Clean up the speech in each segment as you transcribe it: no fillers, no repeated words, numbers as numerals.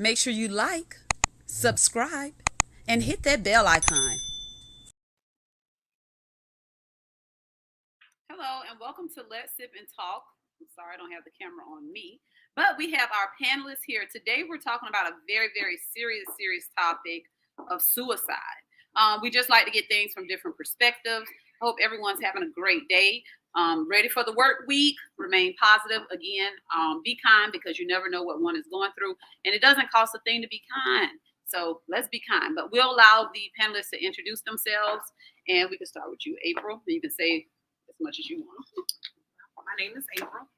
Make sure you like, subscribe, and hit that bell icon. Hello, and welcome to Let's Sip and Talk. I'm sorry I don't have the camera on me, but we have our panelists here. Today we're talking about a very, very serious topic of suicide. We just like to get things from different perspectives. Hope everyone's having a great day. Ready for the work week. Remain positive. Again, be kind because you never know what one is going through. And it doesn't cost a thing to be kind. So let's be kind. But we'll allow the panelists to introduce themselves. And we can start with you, April. You can say as much as you want. My name is April.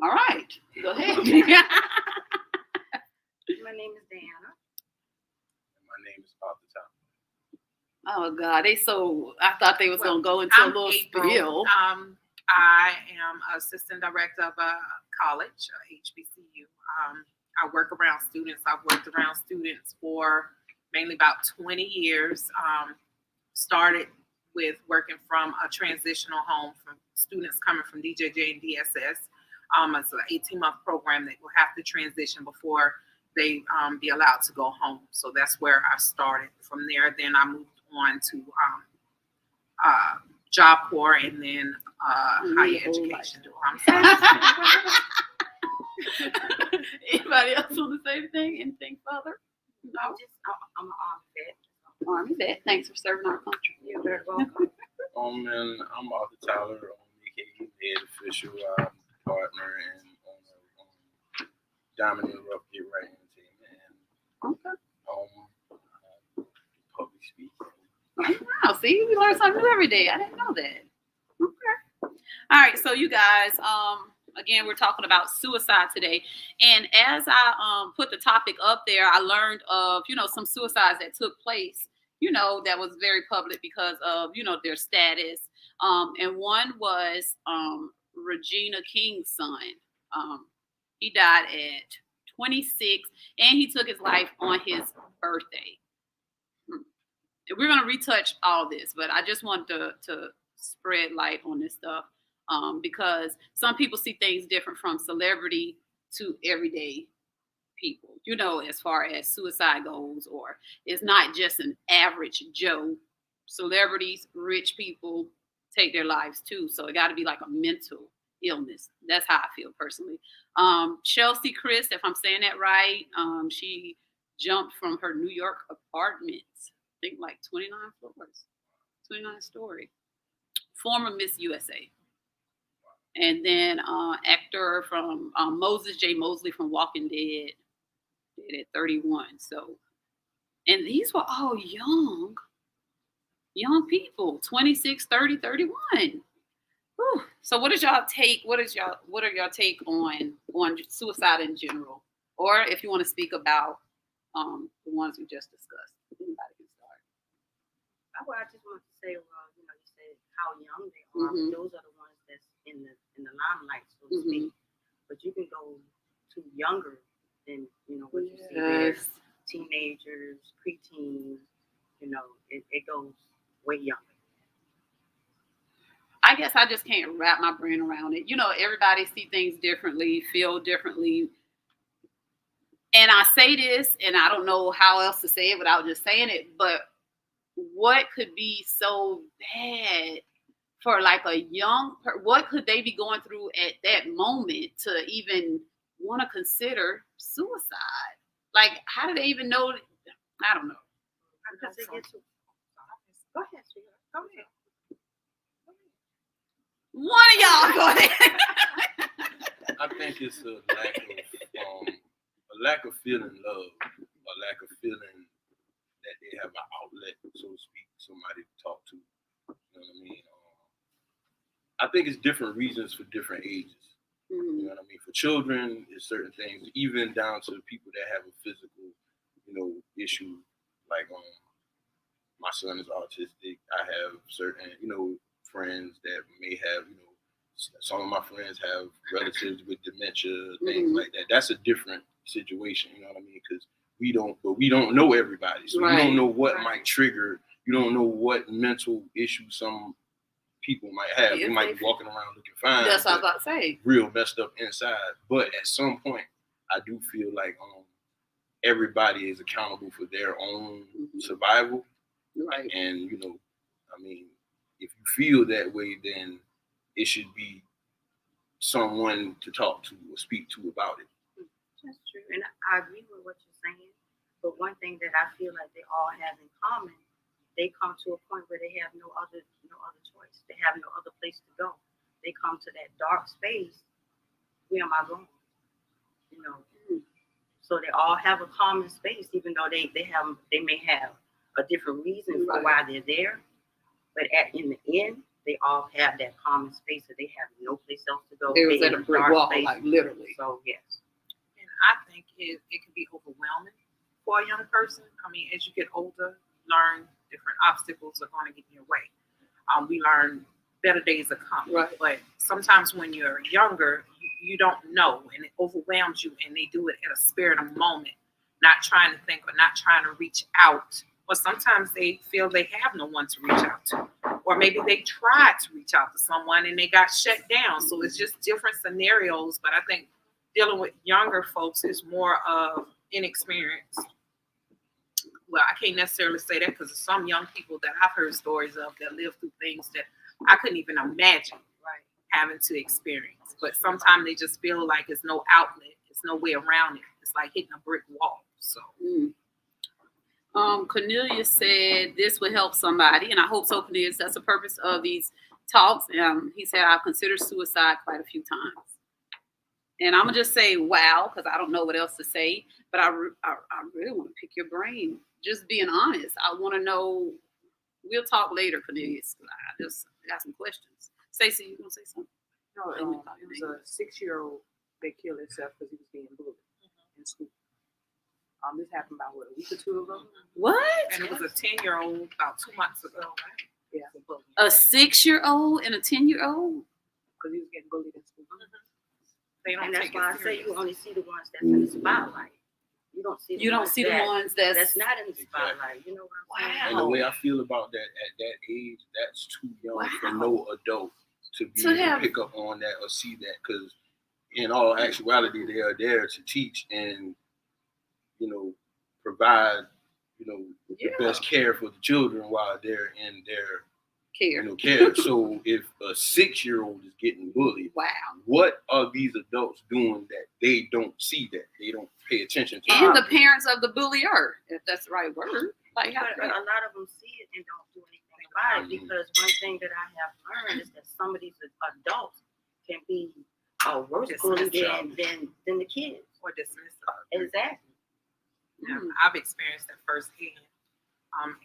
All right. Go ahead. My name is Deana. My name is Authur. Oh God, I thought they was gonna go into a little spiel. I am assistant director of a college, HBCU. I work around students. I've worked around students for mainly about 20 years. Started with working from a transitional home from students coming from DJJ and DSS. It's an 18-month program that will have to transition before they be allowed to go home. So that's where I started. From there, then I moved on to Job Corps and then higher education. I'm sorry. Anybody else want to say anything? Anything further? No. I'm an army vet. Army vet. Thanks for serving our country. You're very welcome. And I'm Authur Tyler, aka head official partner and owner of Diamond and Rough Get Right Entertainment and public speaking. Wow, see, we learn something new every day. I didn't know that. Okay. All right, so you guys, again, we're talking about suicide today. And as I put the topic up there, I learned of, some suicides that took place, that was very public because of, their status. And one was Regina King's son. He died at 26, and he took his life on his birthday. We're going to retouch all this, but I just want to spread light on this stuff because some people see things different from celebrity to everyday people, as far as suicide goes, or it's not just an average Joe. Celebrities, rich people take their lives too. So it got to be like a mental illness. That's how I feel personally. Chelsea Chris, if I'm saying that right, she jumped from her New York apartment. I think like 29 floors, 29 story. Former Miss USA. And then actor from Moses J. Mosley from Walking Dead, dead at 31. So, and these were all young people, 26, 30, 31. Whew. So what is y'all take? What are y'all take on suicide in general? Or if you want to speak about the ones we just discussed. Anybody can start. Well, I just want to say, you said how young they are. Mm-hmm. Those are the ones that's in the limelight, so to speak. But you can go to younger than what you see there. Teenagers, preteens. It goes way younger. I guess I just can't wrap my brain around it. Everybody see things differently, feel differently. And I say this, and I don't know how else to say it without just saying it, but what could be so bad for like a what could they be going through at that moment to even want to consider suicide? Like, how do they even know? I don't know. Because they get to... Go ahead, sweetheart. Go ahead. One of y'all go ahead. I think it's a lack of feeling love, a lack of feeling that they have an outlet, so to speak, somebody to talk to. You know what I mean? I think it's different reasons for different ages. You know what I mean? For children, it's certain things, even down to people that have a physical, issue. Like, my son is autistic. I have certain, friends that may have, some of my friends have relatives with dementia, things like that. That's a different situation, you know what I mean? Because we don't know everybody. So you don't know what might trigger, you don't know what mental issues some people might have. They might be walking around looking fine. That's what I was about to say. Real messed up inside. But at some point, I do feel like everybody is accountable for their own survival. Right. And, I mean, if you feel that way, then it should be someone to talk to or speak to about it. That's true. And I agree with what you're saying. But one thing that I feel like they all have in common, they come to a point where they have no other choice. They have no other place to go. They come to that dark space. Where am I going? So they all have a common space, even though they may have a different reason for why they're there. But in the end, they all have that common space that they have no place else to go. It was at a brick wall, like literally. So yes. And I think it can be overwhelming for a young person. I mean, as you get older, you learn different obstacles are going to get in your way. We learn better days are coming. Right. But sometimes when you're younger, you don't know, and it overwhelms you, and they do it at a spirit of moment, not trying to think or not trying to reach out. Or sometimes they feel they have no one to reach out to. Or maybe they tried to reach out to someone and they got shut down. So it's just different scenarios. But I think dealing with younger folks is more of inexperience. Well, I can't necessarily say that because there's some young people that I've heard stories of that live through things that I couldn't even imagine having to experience. But sometimes they just feel like there's no outlet. There's no way around it. It's like hitting a brick wall. So. Cornelius said this would help somebody, and I hope so, Cornelius. That's the purpose of these talks. He said, I've considered suicide quite a few times. And I'm going to just say, wow, because I don't know what else to say. But I really want to pick your brain. Just being honest. I want to know. We'll talk later, Cornelius. I just got some questions. Stacey, you want to say something? No, it was a 6-year-old that killed himself because he was being bullied in school. This happened about a week or two ago. What? And it was a 10-year-old about 2 months ago, right? Yeah. A 6-year-old and a 10-year-old? Because he was getting bullied in school. They don't And that's take why it I say serious. you only see the ones that's in the spotlight. You don't see the ones that's not in the spotlight. You know what I'm saying? And the way I feel about that at that age, that's too young for no adult to be able to pick up on that or see that. Because in all actuality, they are there to teach and, provide, the best care for the children while they're in their care. So if a 6-year-old is getting bullied, what are these adults doing that they don't see that? They don't pay attention to. And the parents of the bullier, if that's the right word. Like, but a lot of them see it and don't do anything about it because one thing that I have learned is that some of these adults can be worse bullied than the kids. Or dismiss. Exactly. Yeah, I've experienced that firsthand.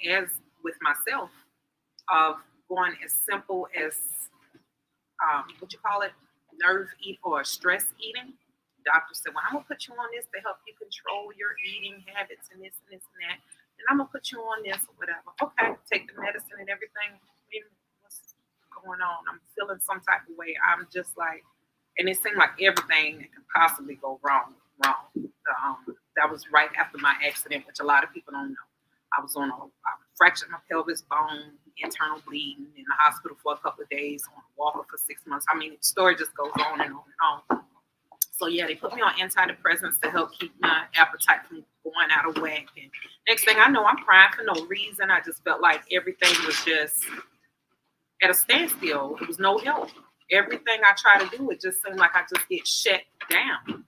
As with myself, of going as simple as nerve eat or stress eating. The doctor said, well, I'm gonna put you on this to help you control your eating habits and this and this and that. And I'm gonna put you on this or whatever. Okay, take the medicine and everything. What's going on? I'm feeling some type of way. I'm just like, and it seemed like everything that could possibly go wrong. That was right after my accident, which a lot of people don't know. I was I fractured my pelvis bone, internal bleeding, in the hospital for a couple of days, on a walker for 6 months. I mean, the story just goes on and on and on. So yeah, they put me on antidepressants to help keep my appetite from going out of whack. And next thing I know, I'm crying for no reason. I just felt like everything was just at a standstill. There was no help. Everything I try to do, it just seemed like I just get shut down.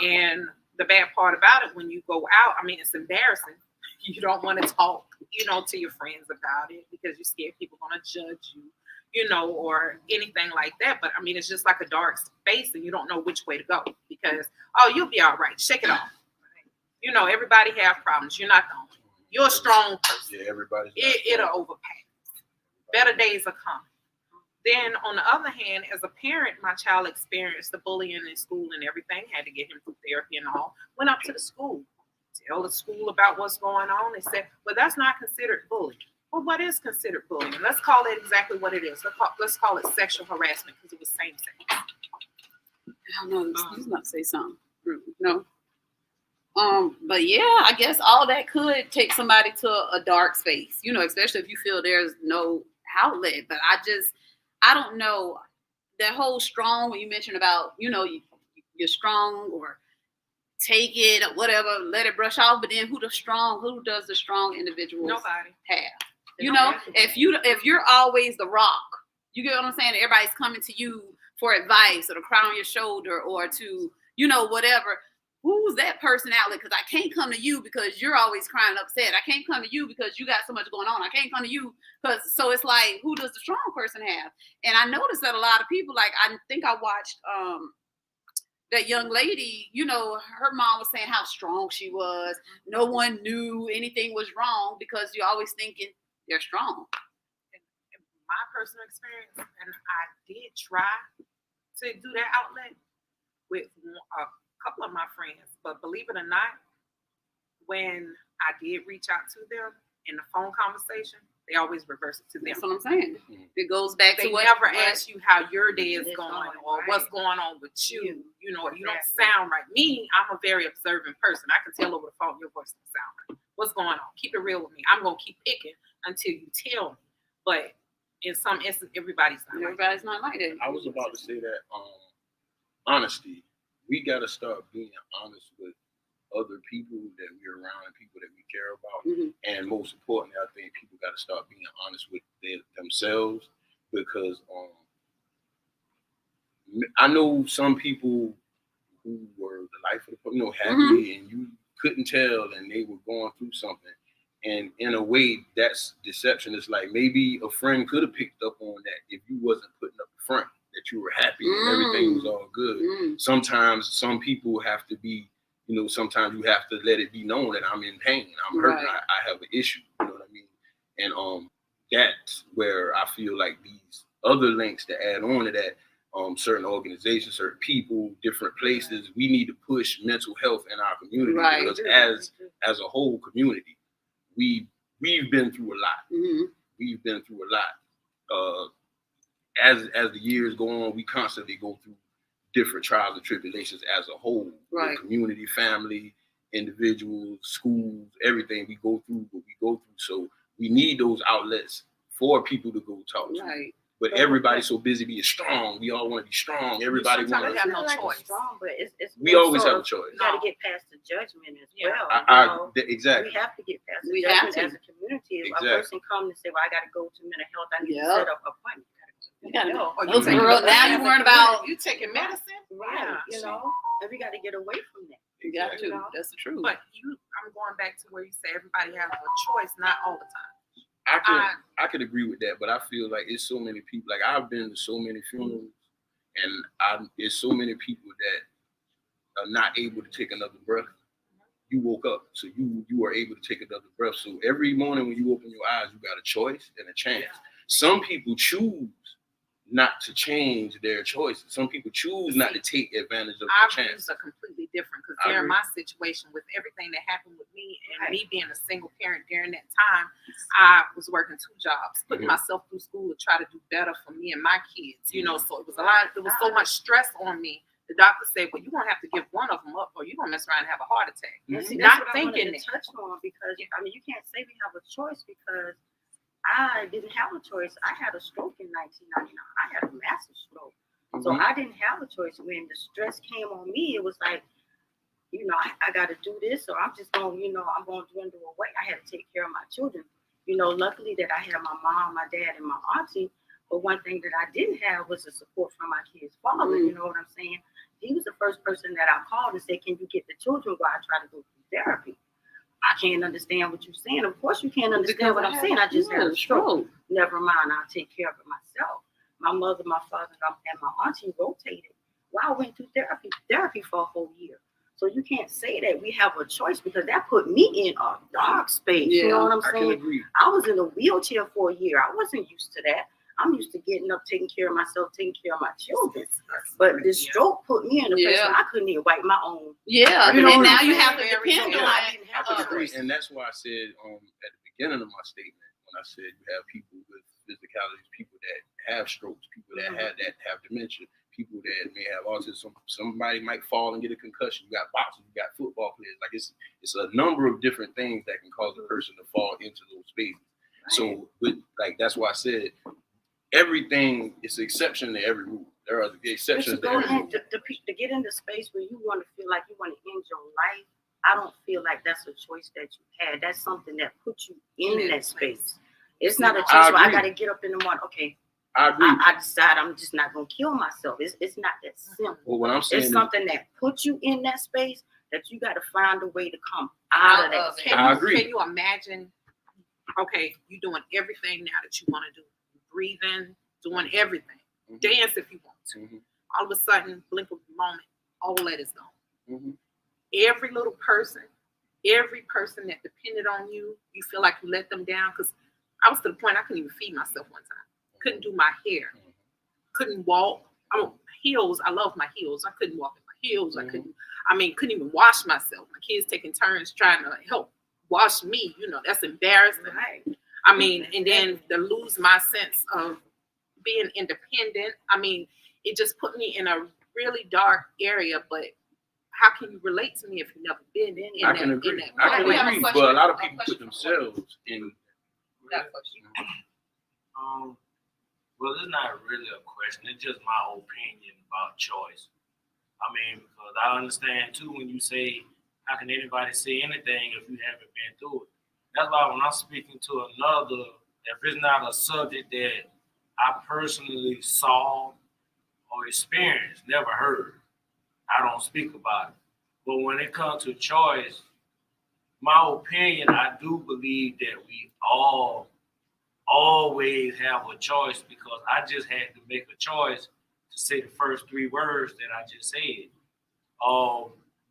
And the bad part about it, when you go out, I mean, it's embarrassing. You don't want to talk, to your friends about it because you're scared people are going to judge you, or anything like that. But I mean, it's just like a dark space and you don't know which way to go because, you'll be all right. Shake it off. Everybody have problems. You're not the only one. You're a strong person. Yeah, everybody's It'll overpass. Better days are coming. Then on the other hand, as a parent, my child experienced the bullying in school and everything, had to get him through therapy and all, went up to the school, tell the school about what's going on. They said, well, that's not considered bullying. Well, what is considered bullying? Let's call it exactly what it is. Let's call it sexual harassment because it was same sex. I don't know. He's about to say something. No. But yeah, I guess all that could take somebody to a dark space, especially if you feel there's no outlet. But I don't know, that whole strong, when you mentioned about, you're strong, or take it or whatever, let it brush off. But then who does the strong individuals Nobody. have? You know, if you're always the rock, you get what I'm saying? Everybody's coming to you for advice or to cry on your shoulder or to, you know, whatever. Who's that person outlet? Because I can't come to you because you're always crying upset. I can't come to you because you got so much going on. I can't come to you because, so it's like, who does the strong person have? And I noticed that a lot of people, like, I think I watched that young lady, you know, her mom was saying how strong she was. No one knew anything was wrong because you're always thinking they're strong. In my personal experience, and I did try to do that outlet with a couple of my friends, but believe it or not, when I did reach out to them in the phone conversation, they always reverse it to them. That's what I'm saying. It goes back They to what never ask you how your day is It's going going, or right. what's going on with you. You know, you don't Exactly. sound right. Me, I'm a very observant person. I can tell over the phone your voice doesn't sound right. What's going on? Keep it real with me. I'm gonna keep picking until you tell me. But in some instances, everybody's not. everybody's not like that. I was about to say that honesty. We gotta start being honest with other people that we're around and people that we care about. Mhm. And most importantly, I think people gotta start being honest with themselves because I know some people who were the life of the, you know, happy and you couldn't tell and they were going through something. And in a way, that's deception. It's like maybe a friend could have picked up on that if you wasn't putting up the front that you were happy and everything was all good. Sometimes some people have to be, you know, sometimes you have to let it be known that I'm in pain, I'm hurt, Right. I have an issue, you know what I mean? And that's where I feel like these other links to add on to that, certain organizations, certain people, different places, we need to push mental health in our community Right. because as a whole community, we've been through a lot. We've been through a lot. As the years go on, we constantly go through different trials and tribulations as a whole. Right. The community, family, individuals, schools, everything we go through what we go through. So we need those outlets for people to go talk to. Right. But everybody's so busy being strong. We all want to be strong. Everybody sometimes wants have to. no Like choice. Strong, but it's We always also- have a choice. You got to get past the judgment as well. Exactly. We have to get past the We have judgment to. as a community. If Exactly. a person comes and say, "Well, I got to go to mental health. I need to set up an appointment." You gotta No. Or Those taking girls, now medicine you as a worried community. about. You taking medicine? Right, Yeah. you know, and we got to get away from that. You got Exactly. to. That's the truth. But I'm going back to where you say everybody has a choice, not all the time. I could agree with that, but I feel like it's so many people. Like I've been to so many funerals, and there's so many people that are not able to take another breath. You woke up, so you are able to take another breath. So every morning when you open your eyes, you got a choice and a chance. Some people choose not to change their choices. Some people choose not to take advantage of their Our chance. views are completely different because I during agree. my situation with everything that happened with me and Right. me being a single parent during that time, I was working 2 jobs, putting Mhm. myself through school to try to do better for me and my kids. You know, so it was a lot. It was so much stress on me. The doctor said, "Well, you're gonna have to give one of them up, or you're gonna mess around and have a heart attack." And see, Not that's what I thinking wanted to touch on because I mean, you can't say we have a choice because I didn't have a choice. I had a stroke in 1999. I had a massive stroke, so I didn't have a choice. When the stress came on me, it was like, you know, I got to do this, or I'm just going, you know, I'm going to dwindle away. I had to take care of my children. You know, luckily that I had my mom, my dad, and my auntie. But one thing that I didn't have was the support from my kid's father. You know what I'm saying? He was the first person that I called and said, "Can you get the children while I try to go through therapy?" I can't understand what you're saying. Of course you can't understand what I'm saying. I just had a stroke. Never mind, I'll take care of it myself. My mother, my father, and my auntie rotated. Well, I went through therapy for a whole year. So you can't say that we have a choice because that put me in a dark space. You know what I'm I can saying? agree. I was in a wheelchair for a year. I wasn't used to that. I'm used to getting up, taking care of myself, taking care of my children. But this stroke put me in a place where I couldn't even wipe my own. Yeah, You know and what now I'm you saying? have to depend Yeah, on I didn't have a Agree. choice. And that's why I said at the beginning of my statement when I said you have people with physicalities, people that have strokes, people that have dementia, people that may have autism. Somebody might fall and get a concussion. You got boxers, you got football players. Like it's a number of different things that can cause a person to fall into those spaces. Right. So, that's why I said everything is an exception to every rule. There are the But exceptions you go there. in to get into space where you want to feel like you want to end your life. I don't feel like that's a choice that you had. That's something that puts you in that space. It's not a choice where I got to get up in the morning. Okay, I agree. I decide I'm just not going to kill myself. It's not that simple. Well, what I'm saying It's is, something that puts you in that space that you got to find a way to come out of that space. I agree. Can you imagine? Okay, you doing everything now that you want to do, breathing, doing everything, dance if you want to. All of a sudden, blink of a moment, all that is gone. Every little person, every person that depended on you, you feel like you let them down. Because I was to the point I couldn't even feed myself one time. Couldn't do my hair. Couldn't walk. Heels. I love my heels. I couldn't walk in my heels. Couldn't even wash myself. My kids taking turns trying to help wash me. That's embarrassing. Right. And then to lose my sense of being independent. It just put me in a really dark area. But how can you relate to me if you've never been in I that? can agree. In that I can way? agree, but a lot of people put themselves in. Well, it's not really a question. It's just my opinion about choice. Because I understand too when you say, how can anybody say anything if you haven't been through it? That's why when I'm speaking to another, if it's not a subject that I personally saw or experienced, never heard, I don't speak about it. But when it comes to choice, my opinion, I do believe that we all always have a choice, because I just had to make a choice to say the first 3 words that I just said.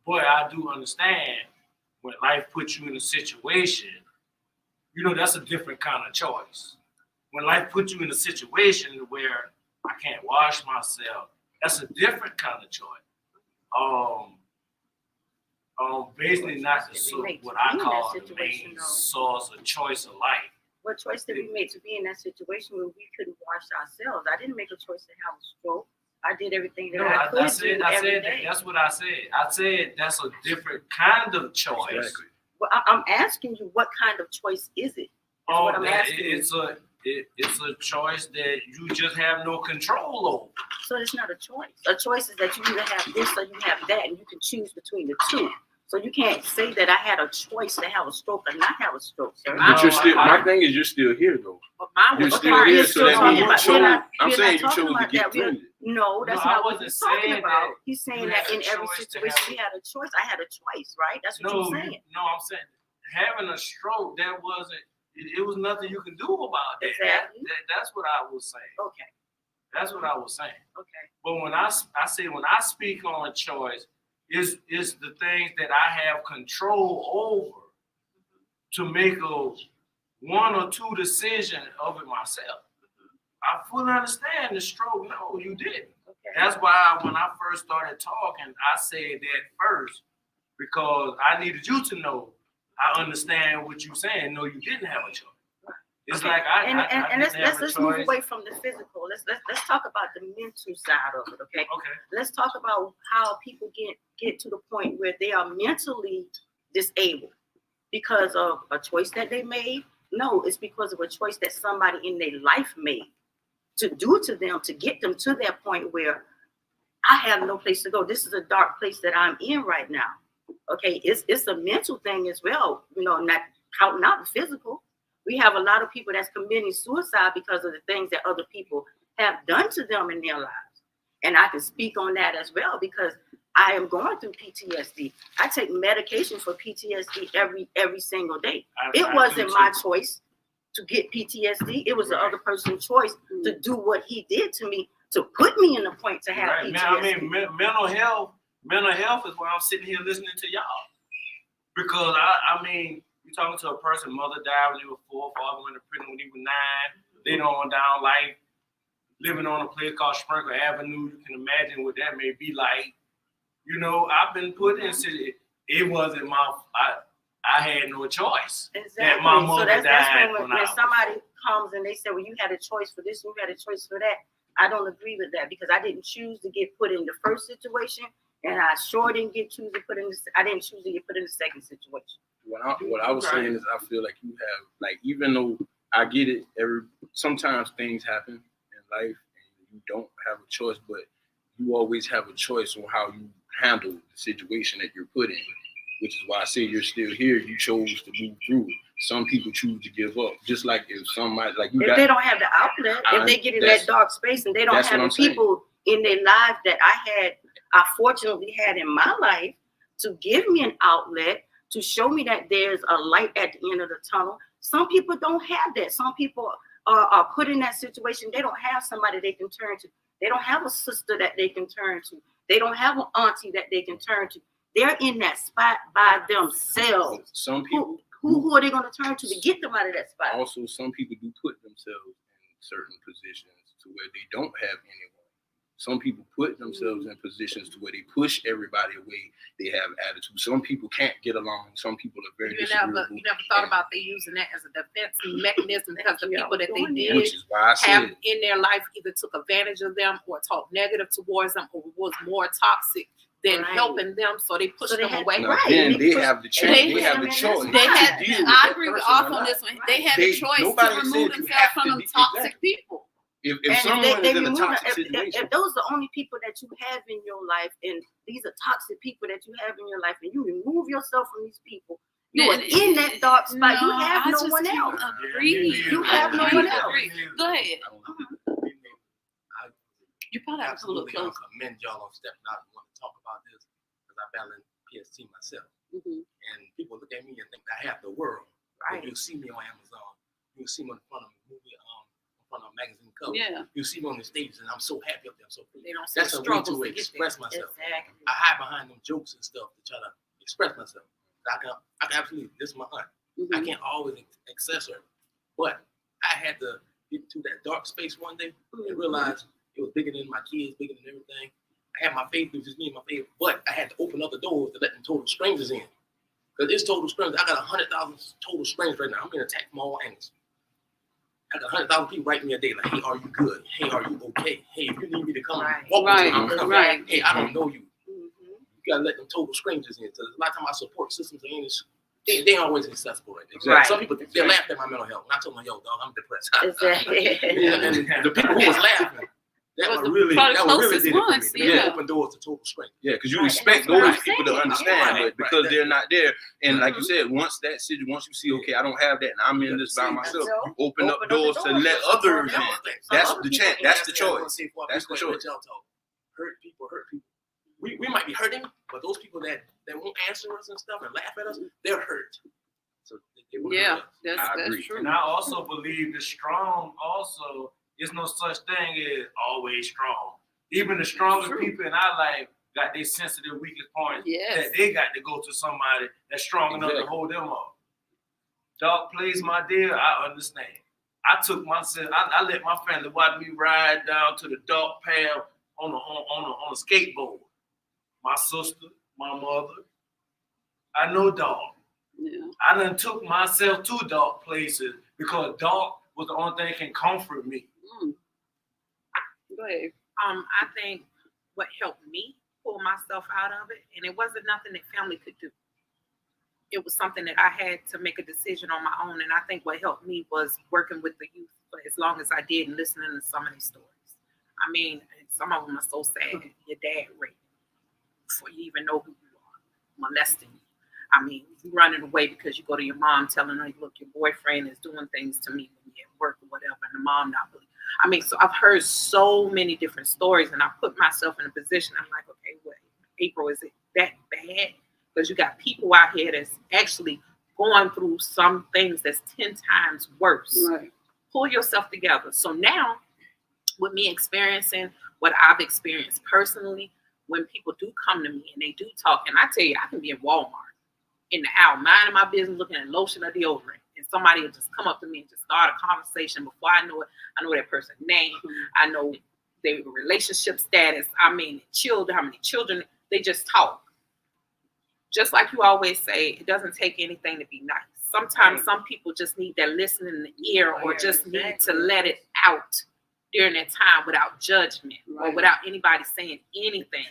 But I do understand when life puts you in a situation, that's a different kind of choice. When life puts you in a situation where I can't wash myself, that's a different kind of choice. Basically not what I call the main source of choice of life. What choice did we make to be in that situation where we couldn't wash ourselves? I didn't make a choice to have a stroke. I did everything that I could do every day. That's what I said. I said that's a different kind of choice. Exactly. Well, I'm asking you, what kind of choice is it? What I'm asking it's a choice that you just have no control over. So it's not a choice. A choice is that you either have this or you have that, and you can choose between the two. So you can't say that I had a choice to have a stroke or not have a stroke, sir. But you're still. My thing is, you're still here though. But mine You're was still here, so that means you chose. I'm we're saying not you chose to talking get about through that. it. No, that's No, I not what wasn't he's talking saying about. that He's saying you that had in a every choice to situation have we had a choice. I had a choice, right? That's what you're saying. I'm saying having a stroke, that wasn't. It was nothing you can do about that. Exactly. That's what I was saying. Okay. That's what I was saying. Okay. But when I say when I speak on choice, is the things that I have control over to make a 1 or 2 decision of it myself. I fully understand the stroke. No, you didn't. Okay. That's why when I first started talking, I said that first, because I needed you to know I understand what you're saying. No, you didn't have a choice. It's okay. Like I let's move away from the physical. Let's talk about the mental side of it, okay? Okay. Let's talk about how people get to the point where they are mentally disabled because of a choice that they made. No, it's because of a choice that somebody in their life made to do to them, to get them to that point where I have no place to go. This is a dark place that I'm in right now. Okay, it's a mental thing as well, not counting out the physical. We have a lot of people that's committing suicide because of the things that other people have done to them in their lives. And I can speak on that as well because I am going through PTSD. I take medication for PTSD every single day. It wasn't my choice to get PTSD. It was the other person's choice to do what he did to me to put me in the point to have PTSD. Mental health is why I'm sitting here listening to y'all. Because you're talking to a person, mother died when they were 4, father went to prison when he was 9, later on down life, living on a place called Sprinkle Avenue. You can imagine what that may be like. I've been put in city. It wasn't I had no choice. Exactly. That my mother that's died when somebody comes and they say, well, you had a choice for this, you had a choice for that. I don't agree with that because I didn't choose to get put in the first situation, and I sure didn't choose to get put in the second situation. What I was saying is I feel like you have, even though I get it, sometimes things happen in life and you don't have a choice, but you always have a choice on how you handle the situation that you're put in, which is why I say you're still here. You chose to move through it. Some people choose to give up. Just like if somebody, like you If got, they don't have the outlet, if they get in that dark space and they don't have the people in their life that I fortunately had in my life to give me an outlet, to show me that there's a light at the end of the tunnel. Some people don't have that. Some people are put in that situation. They don't have somebody they can turn to. They don't have a sister that they can turn to. They don't have an auntie that they can turn to. They're in that spot by themselves. some people, Who are they going to turn to get them out of that spot? also some people do put themselves in certain positions to where they don't have anyone. Some people put themselves in positions to where they push everybody away. They have attitude. Some people can't get along. Some people are very disagreeable. You never thought about they using that as a defense mechanism because the people that they did Which is why I have said in their life either took advantage of them or talked negative towards them or was more toxic than helping them, so they pushed them away. now, then they have the chance. They have the choice. They had. to deal with I that agree with person or Authur on not. this one. They had the choice to nobody remove said you themselves have from to them be- toxic exactly. people. If And someone is in a toxic situation, if those are the only people that you have in your life, and these are toxic people that you have in your life, and you remove yourself from these people, you are in that dark spot. You have no one else. You have no one else. Go ahead. I You probably have to come a little absolutely closer. commend y'all on stepping out and want to talk about this because I battle in PST myself. And people look at me and think I have the world. Right. You'll see me on Amazon. You'll see me in front of a movie, in front of a magazine cover. Yeah. You'll see me on the stage, and I'm so happy up there. I'm so free. They don't see That's a way struggles to to get express there. myself. Exactly. I hide behind them jokes and stuff to try to express myself. I can absolutely. This is my aunt. I can't always access her, but I had to get to that dark space one day and realize it was bigger than my kids, bigger than everything. I had my faith, it was just me and my faith, but I had to open other doors to let them total strangers in. Because it's total strangers. I got 100,000 total strangers right now. I'm being attacked from all angles. I got 100,000 people writing me a day like, hey, are you good? Hey, are you okay? Hey, if you need me to come walk with you, I'm coming. Right. Hey, I don't know you. You gotta let them total strangers in. Because a lot of times our support systems they ain't always accessible right there. Right. Some people they laughed at my mental health. When I told them, yo, dog, I'm depressed. Exactly. And the people who was laughing, that Was was the really probably that was really closest did it for ones, me. yeah. They open doors to total strength. yeah, because you Right, expect and that's what those I'm people to saying. understand, Right, but because right. they're not there, and like you said, once you see, okay, I don't have that, and I'm in this by myself. You open up doors to let others in. That's the chance. That's the choice. That's the choice. Hurt people. We might be hurting, but those people that won't answer us and stuff and laugh at us, they're hurt. So they won't Yeah, hurt us. that's agree. true. And I also believe the strong also is no such thing as always strong. Even the strongest people in our life got their sensitive weakest points Yes. that they got to go to somebody that's strong enough to hold them up. Dark place, my dear, I understand. I took myself, I let my family watch me ride down to the dark path on a skateboard. My sister, my mother, I know dark. Yeah. I done took myself to dark places because dark was the only thing that can comfort me. Go ahead. I think what helped me pull myself out of it, and it wasn't nothing that family could do. It was something that I had to make a decision on my own, and I think what helped me was working with the youth for as long as I did and listening to some of these stories. I mean, some of them are so sad. Your dad raped you before you even know who you are, molesting you. I mean, you running away because you go to your mom telling her, look, your boyfriend is doing things to me when you're at work or whatever, and the mom not believing. I mean, so I've heard so many different stories, and I put myself in a position. I'm like, okay, wait, April, is it that bad? Because you got people out here that's actually going through some things that's 10 times worse. Right. Pull yourself together. So now, with me experiencing what I've experienced personally, when people do come to me and they do talk, and I tell you, I can be in Walmart in the aisle, minding my business, looking at lotion or deodorant, and somebody will just come up to me and just start a conversation. Before I know it, I know that person's name, I know their relationship status, I mean, children, how many children, they just talk. Just like you always say, it doesn't take anything to be nice. Sometimes some people just need that listening in the ear, or just need to let it out during that time without judgment, or without anybody saying anything,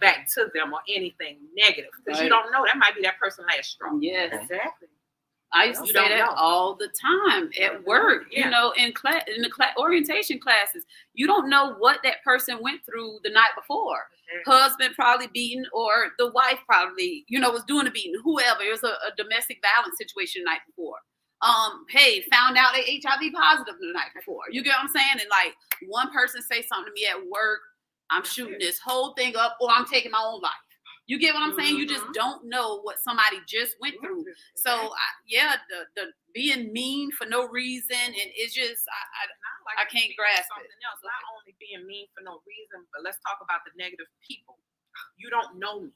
back to them or anything negative. Because you don't know, that might be that person's last straw. Yes. Exactly. I used to You say don't that know. all the time at work, Yeah. you know, in the orientation classes. You don't know what that person went through the night before. Husband probably beaten, or the wife probably, you know, was doing the beating, whoever. It was a domestic violence situation the night before. Hey, found out they HIV positive the night before. You get what I'm saying? And like one person say something to me at work, I'm shooting this whole thing up, or I'm taking my own life. You get what I'm saying? You just don't know what somebody just went through. So the being mean for no reason, and it's just I can't grasp something it. else. Not only being mean for no reason, but let's talk about the negative people. You don't know me,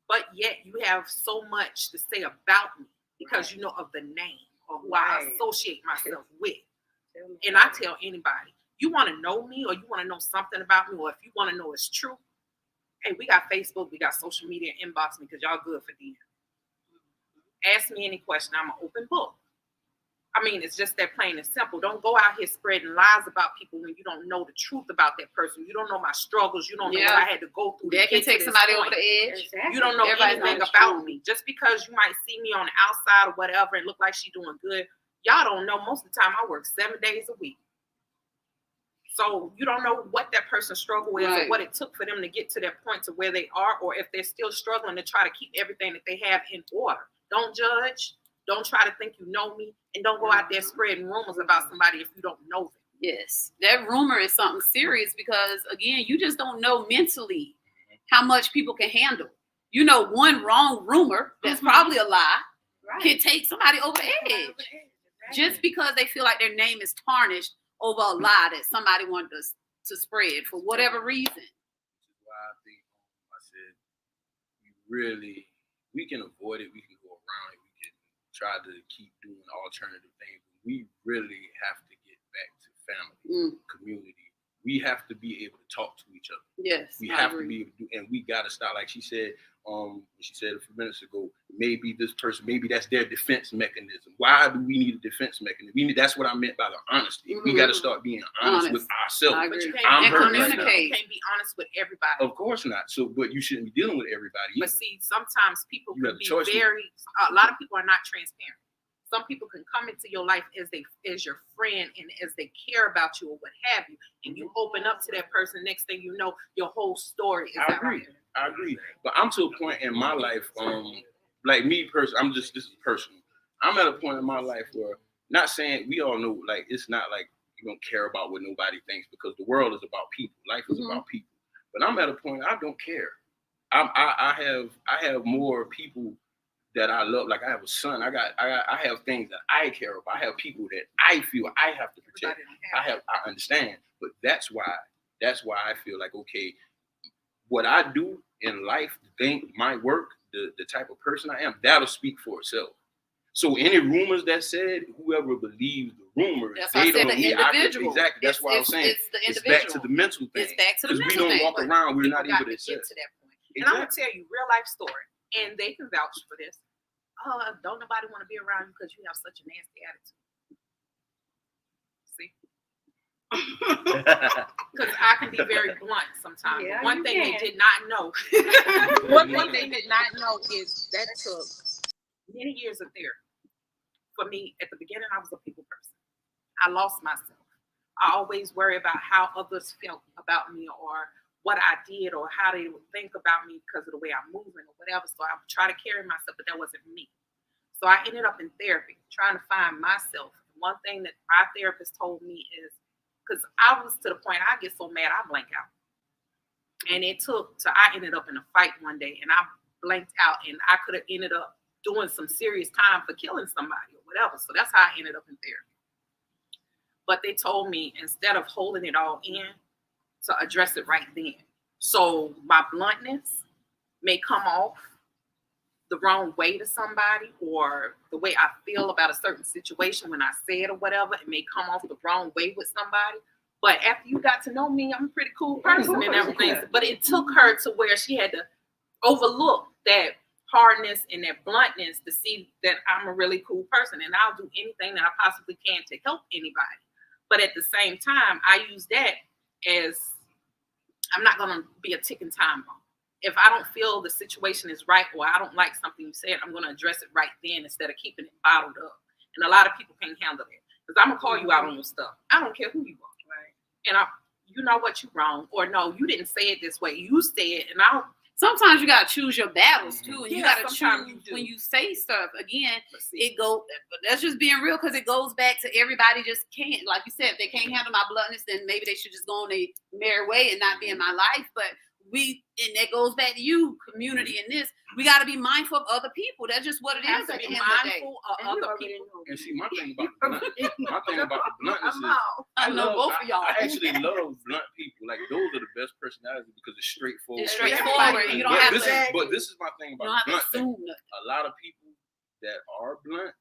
but yet you have so much to say about me because you know of the name or who I associate myself with. And I tell anybody, you want to know me, or you want to know something about me, or if you want to know it's true. Hey, we got Facebook, we got social media, inbox me because y'all good for DM. Ask me any question, I'm an open book. I mean, it's just that plain and simple. Don't go out here spreading lies about people when you don't know the truth about that person. You don't know my struggles. You don't know what I had to go through. That can take somebody over the edge. You don't know anything about me. Just because you might see me on the outside or whatever and look like she's doing good, y'all don't know. Most of the time, I work 7 days a week. So you don't know what that person's struggle is or what it took for them to get to that point to where they are, or if they're still struggling to try to keep everything that they have in order. Don't judge. Don't try to think you know me, and don't go out there spreading rumors about somebody if you don't know them. Yes, that rumor is something serious because, again, you just don't know mentally how much people can handle. You know, one wrong rumor that's probably a lie can take somebody over the edge just because they feel like their name is tarnished over a lie that somebody wanted to spread for whatever reason. Which is why I think I said we can avoid it, we can go around it, we can try to keep doing alternative things. We really have to get back to family, community. We have to be able to talk to each other. Yes, we have to be able to do, and we got to stop. Like she said a few minutes ago, maybe this person, maybe that's their defense mechanism. Why do we need a defense mechanism? That's what I meant by the honesty. We got to start being honest with ourselves. But you I'm can't be honest with everybody. Of course not. So, but you shouldn't be dealing with everybody. But see, sometimes people can be very. A lot of people are not transparent. Some people can come into your life as your friend and as they care about you or what have you, and you open up to that person. Next thing you know, your whole story is out there. I agree. But I'm to a point in my life, like me personally, this is personal. I'm at a point in my life where, not saying we all know, like it's not like you don't care about what nobody thinks, because the world is about people. Life is about people. But I'm at a point I don't care. I have more people that I love. Like I have a son. I have things that I care about. I have people that I feel I have to protect. I understand, but that's why I feel like, okay, what I do in life, my work, the type of person I am, that'll speak for itself. So any rumors that said, whoever believes the rumors, they don't need individual. Exactly. That's why I was saying it's back to the mental thing. It's back to the mental thing. Because we don't walk around, we're not able to get to that point. Exactly. And I'm gonna tell you real life story, and they can vouch for this. Don't nobody want to be around you because you have such a nasty attitude. See? Because I can be very blunt sometimes. Yeah, one thing they did not know, one thing they did not know is that took many years of therapy. For me, at the beginning, I was a people person. I lost myself. I always worry about how others felt about me, or what I did, or how they would think about me because of the way I'm moving or whatever. So I would try to carry myself, but that wasn't me. So I ended up in therapy, trying to find myself. One thing that my therapist told me is, because I was to the point, I get so mad, I blank out. And I ended up in a fight one day, and I blanked out, and I could have ended up doing some serious time for killing somebody or whatever. So that's how I ended up in therapy. But they told me, instead of holding it all in, to address it right then. So my bluntness may come off the wrong way to somebody, or the way I feel about a certain situation when I say it or whatever, it may come off the wrong way with somebody. But after you got to know me, I'm a pretty cool person and everything. But it took her to where she had to overlook that hardness and that bluntness to see that I'm a really cool person, and I'll do anything that I possibly can to help anybody. But at the same time, I use that as, I'm not going to be a ticking time bomb. if I don't feel the situation is right or I don't like something you said, I'm going to address it right then instead of keeping it bottled up. And a lot of people can't handle it because I'm going to call you out on your stuff. I don't care who you are. Right. And you know what, you wrong, or no, you didn't say it this way. You said it, and I don't. Sometimes you gotta choose your battles too, and you Yeah, gotta sometimes choose you do. when you say stuff. Again, Let's see. it go. That's just being real because it goes back to everybody just can't. Like you said, if they can't handle my bluntness, then maybe they should just go on their merry way and not be in my life. But and that goes back to you, community, and this. We got to be mindful of other people. That's just what it have is to at the be end of the day. mindful And of you other already people. know. And see, my thing about the bluntness is I know both of y'all. I actually love blunt people. Like those are the best personalities because it's straightforward. It's straightforward. And you don't have to. But this is my thing You don't about have to blunt. assume nothing. A lot of people that are blunt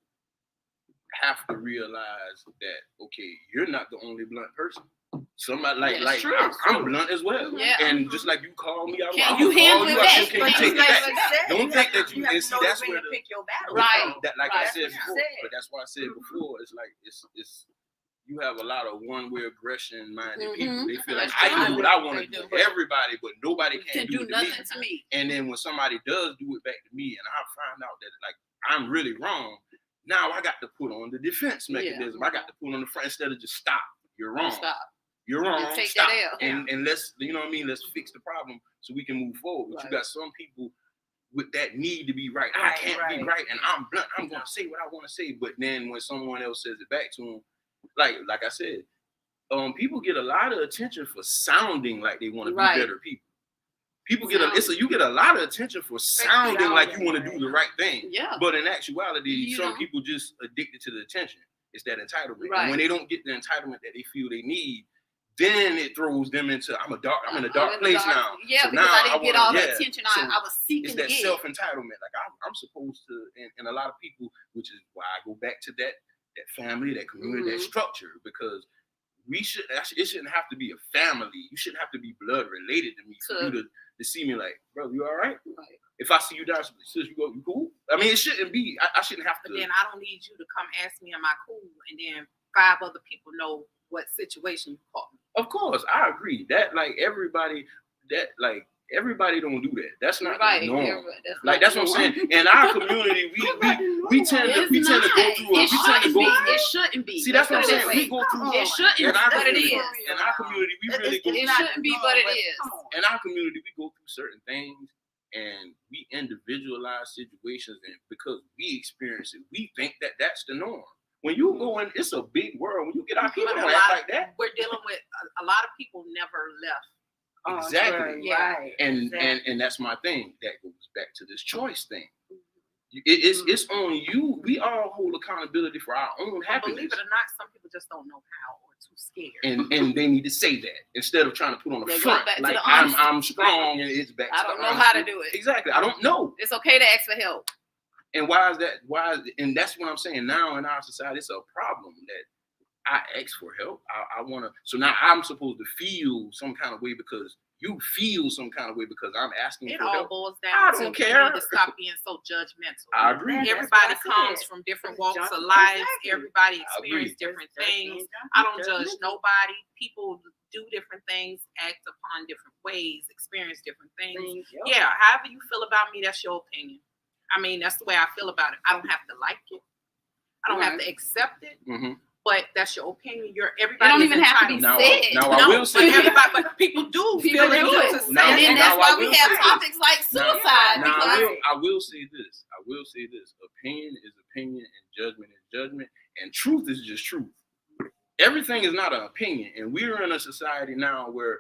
have to realize that okay, you're not the only blunt person. Somebody Yeah, it's true. I'm blunt as well. Yeah. And just like you call me out, Can I'm you gonna handle call it you out. back? You can But take it like back. Don't think that you have and to see know that's when where to the pick your battle. Right. that like I Right. said That's before, what I said. but that's why I said before, it's like it's you have a lot of one-way aggression minded people. They feel like That's I can true. do what I want They to do do. to everybody, but nobody Can can do do it to nothing me. to me. And then when somebody does do it back to me and I find out that like I'm really wrong, now I got to put on the defense mechanism. I got to put on the front instead of just stop. You're wrong. Stop. You're wrong. And take Stop. that L. And let's, you know what I mean? Let's fix the problem so we can move forward. But Right. you got some people with that need to be right. I can't be right, and I'm blunt. I'm gonna say what I want to say. But then when someone else says it back to them, like I said, people get a lot of attention for sounding like they want to Right. be better people. People get you get a lot of attention for sounding like you want to do the right thing. Yeah. But in actuality, You some don't. people just addicted to the attention. It's that entitlement. Right. And when they don't get the entitlement that they feel they need, then it throws them into I'm in a dark place now. Yeah, So because now I didn't get all the yeah. attention So I was seeking it's to that get. self-entitlement. Like I'm supposed to, and a lot of people, which is why I go back to that family, that community, that structure, because it shouldn't have to be a family. You shouldn't have to be blood related to me for you to see me like, bro, you all right? Right. If I see you down, sis, you cool? I mean, it shouldn't be. I shouldn't have to. But then I don't need you to come ask me, am I cool? And then 5 other people know what situation you caught me. Of course, I agree. That everybody don't do that. That's not Right. the norm. Yeah, That's what I'm saying. In our community, we tend to go through. It shouldn't be. See, that's what I'm saying. Way. We go through. It shouldn't be, in our but it community, is. In our community, we really go. It through. shouldn't be, but it is. In our community, we go through certain things, and we individualize situations, and because we experience it, we think that that's the norm. When you go in, it's a big world. When you get out, people But don't act like that. We're dealing with a lot of people never left. Exactly. Yeah. Right. And that's my thing. That goes back to this choice thing. It's on you. We all hold accountability for our own happiness. Believe it or not, some people just don't know how or too scared. And they need to say that instead of trying to put on the They go front back to like the honesty. I'm strong and it's back. I to don't the know honesty. how to do it. Exactly. I don't know. It's okay to ask for help. And why is that? And that's what I'm saying. Now in our society, it's a problem that I ask for help. I want to. So now I'm supposed to feel some kind of way because you feel some kind of way because I'm asking It for all help. boils I down don't to care. you need to stop being so judgmental. I agree. Everybody comes from different walks of life. Everybody experiences different things. I don't judge nobody. People do different things, act upon different ways, experience different things. Yeah, however you feel about me, that's your opinion. I mean, that's the way I feel about it. I don't have to like it. I don't have to accept it. Mm-hmm. But that's your opinion. Everybody. It don't even have to be Now, said. now I will say this. But people do People feel do it. it. Now- And then now that's why I we will have say this. topics like suicide. Now Because I will say this. I will say this. Opinion is opinion, and judgment is judgment, and truth is just truth. Everything is not an opinion, and we're in a society now where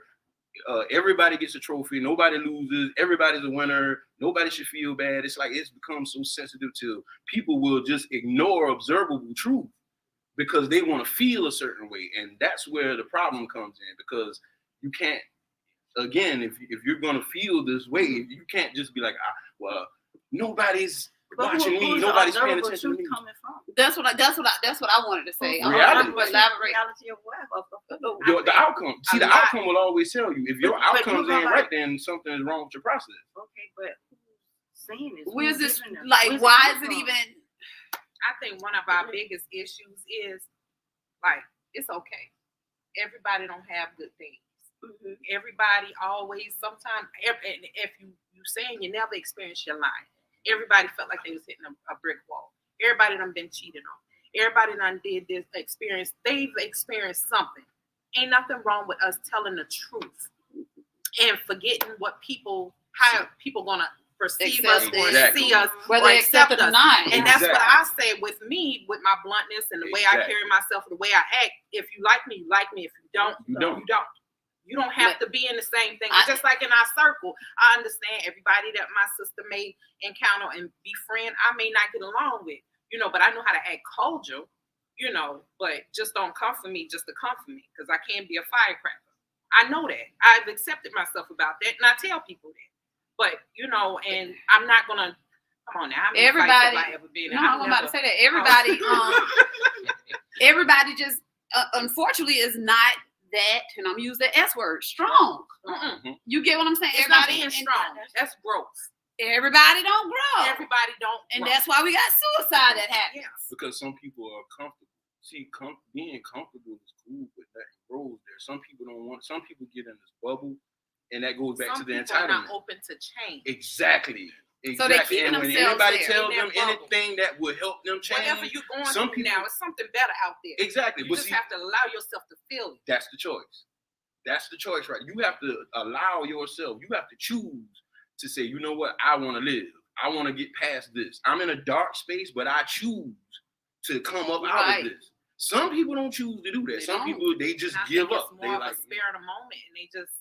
everybody gets a trophy, nobody loses, everybody's a winner, nobody should feel bad. It's like it's become so sensitive to people will just ignore observable truth because they want to feel a certain way, and that's where the problem comes in because you can't. Again, if you're gonna feel this way, you can't just be like, well, nobody's watching me, nobody's paying attention to me. that's what I wanted to say. Reality. Elaborate. Reality of what? The outcome. See, the outcome will always tell you. If your outcomes ain't right, then something is wrong with your process. Okay, but who's saying this? Where's Who's this? giving them? Like, Where's why it is it from? even? I think one of our biggest issues is like it's okay. Everybody don't have good days. Everybody always, sometimes, and if you saying you never experienced your life, everybody felt like they was hitting a brick wall. Everybody done been cheated on. Everybody done did this experience. They've experienced something. Ain't nothing wrong with us telling the truth and forgetting what people, how people gonna perceive us or see us, whether or they accept it or not. And that's what I say with me, with my bluntness and the way I carry myself, the way I act. If you like me, you like me. If you don't, you don't. You don't have to be in the same thing. It's just like in our circle, I understand everybody that my sister may encounter and befriend, I may not get along with, but I know how to act cordial, but just don't come for me just to come for me, because I can't be a firecracker. I know that. I've accepted myself about that, and I tell people that. But, and I'm not going to, come on now, how many fights have I ever been in? I'm about to say that. Everybody, everybody just, unfortunately, is not that, and I'm using the S word, strong. You get what I'm saying? It's not being strong. That's growth. Everybody don't grow. Everybody don't grow. And that's why we got suicide that happens. Because some people are comfortable. See, being comfortable is cool, but that grows there. Some people don't want. Some people get in this bubble, and that goes back to the entitlement. Some people are not open to change. Exactly. So they keeping and when themselves anybody there. tells them anything that will help them change, whatever you're going through now, it's something better out there. Exactly. You just have to allow yourself to feel it. That's the choice. That's the choice, right? You have to allow yourself. You have to choose to say, you know what? I want to live. I want to get past this. I'm in a dark space, but I choose to come up out of this. Some people don't choose to do that. Some people, they just give up. It's more of a spare of the moment, and they just,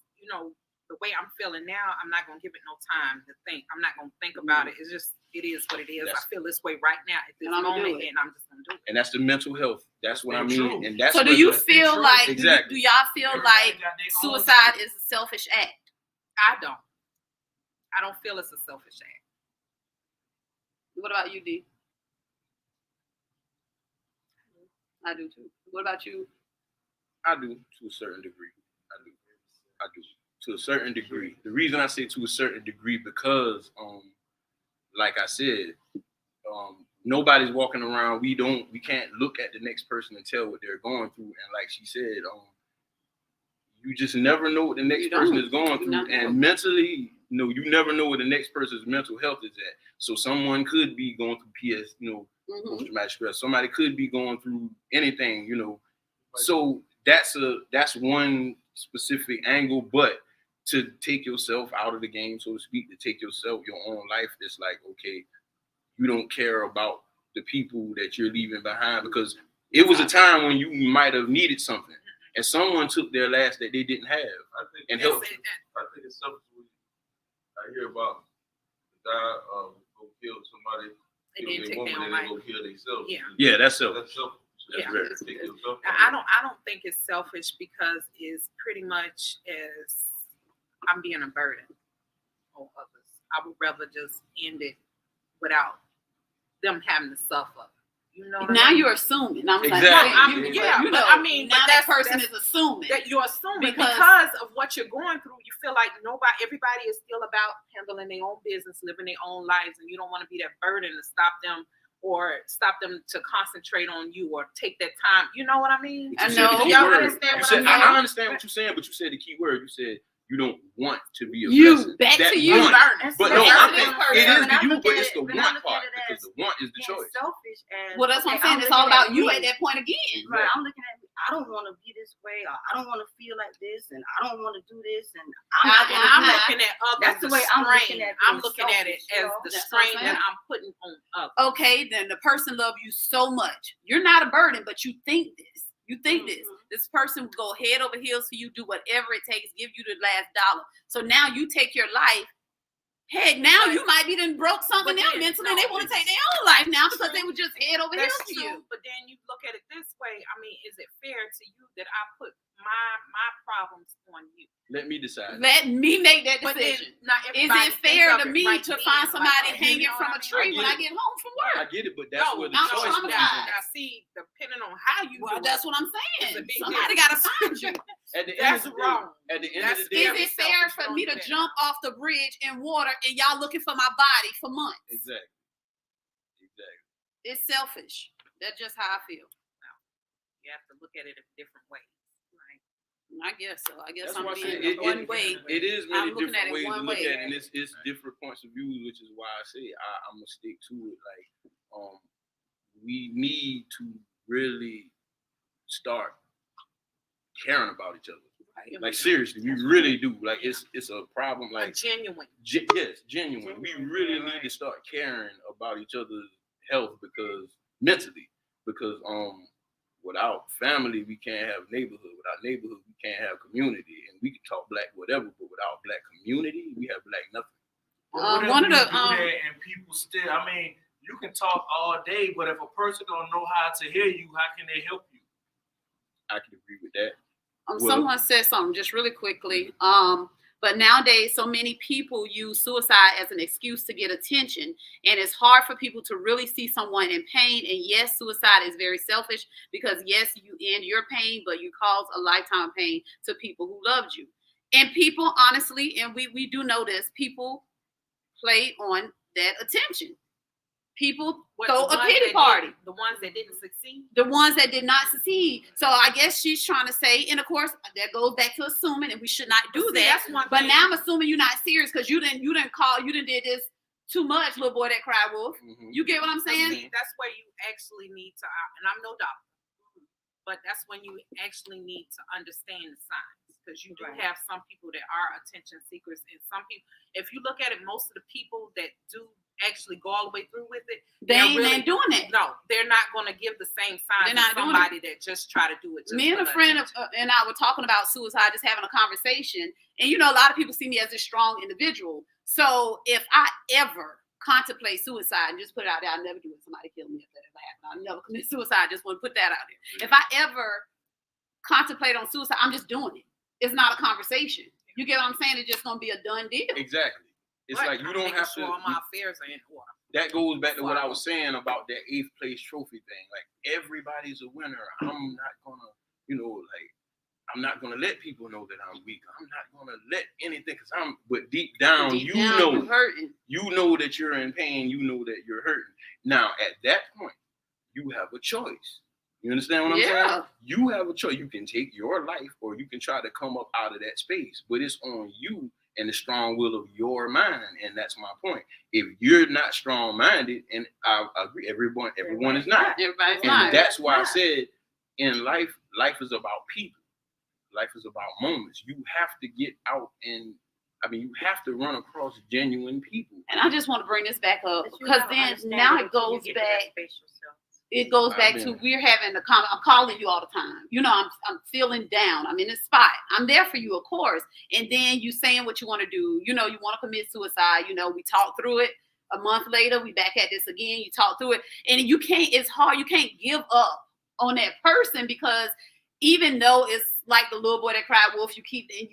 the way I'm feeling now, I'm not going to give it no time to think. I'm not going to think about it. It's just, it is what it is. I feel this way right now at this moment, and I'm just going to do it. And that's the mental health. That's what I mean. And that's so do you feel like, do y'all feel like suicide is a selfish act? I don't feel it's a selfish act. What about you, D? I do too. What about you? I do to a certain degree. I do to a certain degree. The reason I say to a certain degree because, like I said, nobody's walking around. We can't look at the next person and tell what they're going through. And like she said, you just never know what the next person is going through. And mentally, you never know where the next person's mental health is at. So someone could be going through PS, post-traumatic stress. Somebody could be going through anything, So that's one specific angle, but to take yourself out of the game, so to speak, to take your own life, it's like, okay, you don't care about the people that you're leaving behind, because it was a time when you might have needed something, and someone took their last that they didn't have and helped you. I think it's something I hear about the guy go kill somebody, kill their woman, and then go kill themselves. Yeah, that's selfish. That's selfish. I don't think it's selfish, because it's pretty much as I'm being a burden on others. I would rather just end it without them having to suffer. Now you're assuming. I'm exactly. Now that person is assuming. That you're assuming because of what you're going through. You feel like everybody is still about handling their own business, living their own lives, and you don't want to be that burden to stop them to concentrate on you or take that time. You know what I mean? I know. Y'all understand what I'm saying? I understand what you're saying, but you said the key word. You said you don't want to be a blessing. But no, I think it is the you, but it's the want part, because the want is the choice. Selfish and that's what I'm saying. It's all about you at that point again. Right. I'm looking at me. I don't want to be this way, or I don't want to feel like this, and I don't want to do this, and I'm looking at others. That's the way I'm looking at it. I'm looking at it as the strain that I'm putting on others. Okay, then the person loves you so much. You're not a burden, but you think this. You think this person will go head over heels for you, do whatever it takes, give you the last dollar. So now you take your life. Heck, now you might be done broke something else mentally. They want to take their own life now because they would just head over heels to you. But then you look at it this way. I mean, is it fair to you that I put my problems on you? Let me decide. Let me make that decision. Is it fair to me to find somebody hanging from a tree when I get home from work? I get it, but that's where the choice comes in. I see, depending on how you do it. That's what I'm saying. Somebody got to find you. That's wrong. At the end of the day, is it fair for me to jump off the bridge in water and y'all looking for my body for months? Exactly. It's selfish. That's just how I feel. You have to look at it a different way. Right? I guess so. I guess That's I'm why I being said one way. it is many I'm looking at different it ways to one look way. at it, and it's different points of view, which is why I say I'm gonna stick to it. Like, we need to really start caring about each other. Right. Like seriously, we really do. Like it's a problem. Like genuine. yes, genuine. We really need to start caring about each other's health because mentally, because without family we can't have neighborhood. Without neighborhood we can't have community. And we can talk black whatever, but without black community we have black nothing. One of the and people still. I mean, you can talk all day, but if a person don't know how to hear you, how can they help you? I can agree with that. Someone said something just really quickly. But nowadays, so many people use suicide as an excuse to get attention, and it's hard for people to really see someone in pain. And yes, suicide is very selfish because yes, you end your pain, but you cause a lifetime pain to people who loved you. And people, honestly, and we do know this, people play on that attention. People throw a pity party. The ones that didn't succeed. The ones that did not succeed. So I guess she's trying to say, and of course that goes back to assuming, and we should not do that. But now I'm assuming you're not serious because you didn't did this too much, little boy that cried wolf. Mm-hmm. You get what I'm saying? That's where you actually need to, and I'm no doctor, but that's when you actually need to understand the signs. Because you do have some people that are attention seekers, and some people, if you look at it, most of the people that do actually go all the way through with it, they ain't doing it. No, they're not going to give the same signs as somebody that just try to do it. Me and a friend and I were talking about suicide, just having a conversation, and a lot of people see me as a strong individual. So if I ever contemplate suicide, and just put it out there, I'll never do it. Somebody kill me if that ever happened. I'll never commit suicide. Just want to put that out there. If I ever contemplate on suicide, I'm just doing it. It's not a conversation. You get what I'm saying? It's just going to be a done deal. Exactly. It's like you don't have to. All my affairs are in order. That goes back to what I was saying about that 8th place trophy thing. Like everybody's a winner. I'm not gonna, I'm not gonna let people know that I'm weak. I'm not gonna let anything, but deep down, you know that you're in pain. You know that you're hurting. Now, at that point, you have a choice. You understand what I'm saying? You have a choice. You can take your life, or you can try to come up out of that space. But it's on you and the strong will of your mind, and that's my point. If you're not strong-minded, and I agree, everyone is not. Everybody's and not. that's why I said, in life is about people. Life is about moments. You have to get out and, you have to run across genuine people. And I just want to bring this back up because then now it goes back. It goes back to we're having a comment. I'm calling you all the time. I'm feeling down. I'm in this spot. I'm there for you, of course. And then you saying what you want to do. You want to commit suicide. We talk through it. A month later, we back at this again. You talk through it. And you can't, it's hard. You can't give up on that person because even though it's like the little boy that cried wolf, you